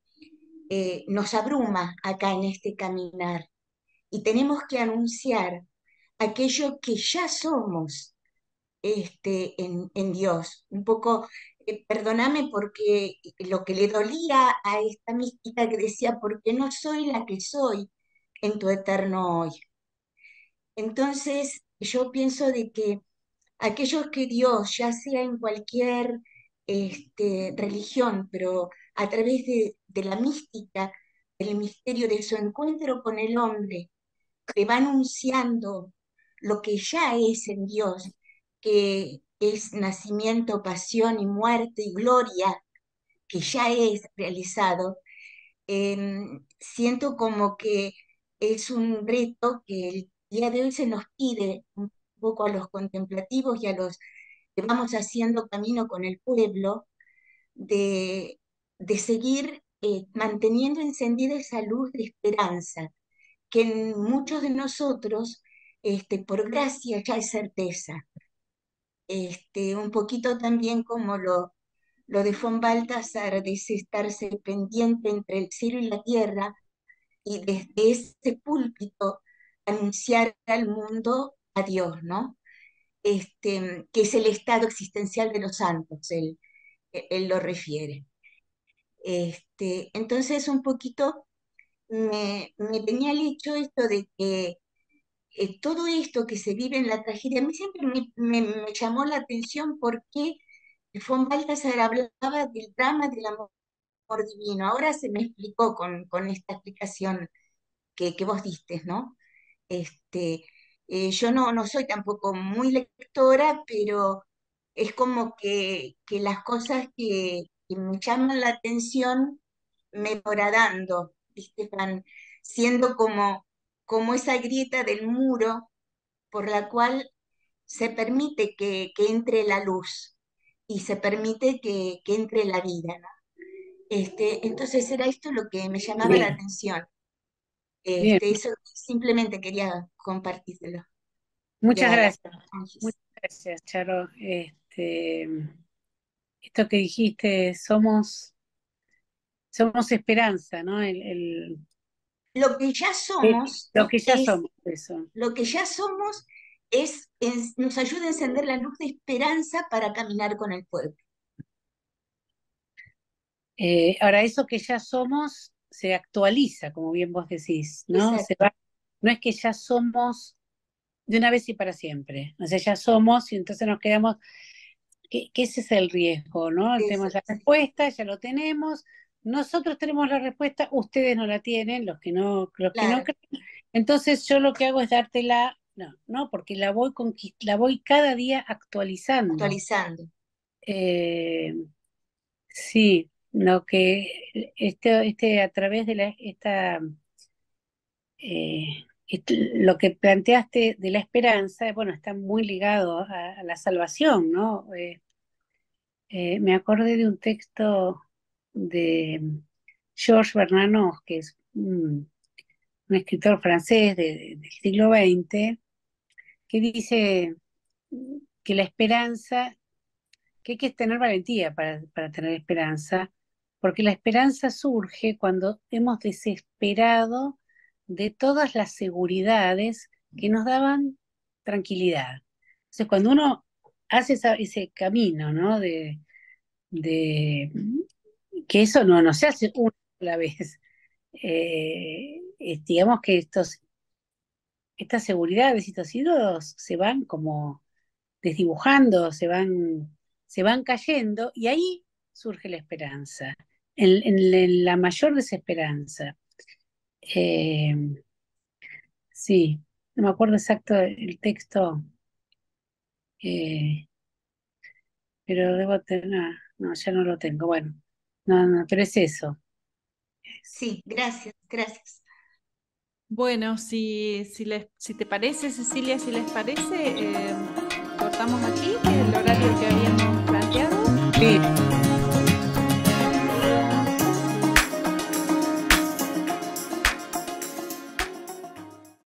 nos abruma acá en este caminar, y tenemos que anunciar aquello que ya somos en Dios. Un poco, perdóname, porque lo que le dolía a esta mística que decía, porque no soy la que soy en tu eterno hoy. Entonces, yo pienso de que aquellos que Dios, ya sea en cualquier religión, pero a través de la mística, del misterio de su encuentro con el hombre, te va anunciando lo que ya es en Dios, que es nacimiento, pasión y muerte y gloria, que ya es realizado. Siento como que es un reto que el día de hoy se nos pide un poco a los contemplativos y a los que vamos haciendo camino con el pueblo, de, de seguir manteniendo encendida esa luz de esperanza, que en muchos de nosotros, por gracia, ya es certeza. Un poquito también como Lo de von Balthasar dice estarse pendiente entre el cielo y la tierra y desde ese púlpito anunciar al mundo a Dios, ¿no? Que es el estado existencial de los santos, él lo refiere. Entonces un poquito me tenía el hecho esto de que todo esto que se vive en la tragedia, a mí siempre me llamó la atención porque von Balthasar hablaba del drama del amor divino. Ahora se me explicó con esta explicación que vos diste, ¿no? Este, yo no soy tampoco muy lectora, pero es como que las cosas que me llaman la atención me van dando, ¿viste? Van siendo como esa grieta del muro por la cual se permite que entre la luz y se permite que entre la vida, ¿no? Entonces era esto lo que me llamaba la Bien, atención. bien. Eso simplemente quería compartírselo. Muchas Gracias, gracias. Ángel. Muchas gracias, Charo. Esto que dijiste, somos esperanza, ¿no? Lo que ya somos Lo que ya es, somos, eso. lo que ya somos nos ayuda a encender la luz de esperanza para caminar con el pueblo. Ahora, eso que ya somos se actualiza, como bien vos decís, ¿no? Exacto, No es que ya somos de una vez y para siempre. O sea, ya somos y entonces nos quedamos, que ese es el riesgo, ¿no? El tema eso, es la sí, respuesta, ya lo tenemos. Nosotros tenemos la respuesta, ustedes no la tienen, los que no claro, creen. Entonces yo lo que hago es dártela, no, porque la voy cada día actualizando. actualizando. Eh, sí, lo que a través de lo que planteaste de la esperanza, bueno, está muy ligado a la salvación, ¿no? Me acordé de un texto de Georges Bernanos, que es un escritor francés del siglo XX, que dice que la esperanza, que hay que tener valentía para tener esperanza, porque la esperanza surge cuando hemos desesperado de todas las seguridades que nos daban tranquilidad. Entonces, cuando uno hace ese camino, ¿no? De que eso no se hace una sola vez. Digamos que estas seguridades y estos ídolos se van como desdibujando, se van cayendo, y ahí surge la esperanza, en la mayor desesperanza. Eh, sí, no me acuerdo exacto el texto, eh, pero debo tener, no, ya no lo tengo, bueno, no, pero es eso. Sí, gracias, gracias. Bueno, si te parece, Cecilia, si les parece, cortamos aquí el horario que habíamos planteado. Sí.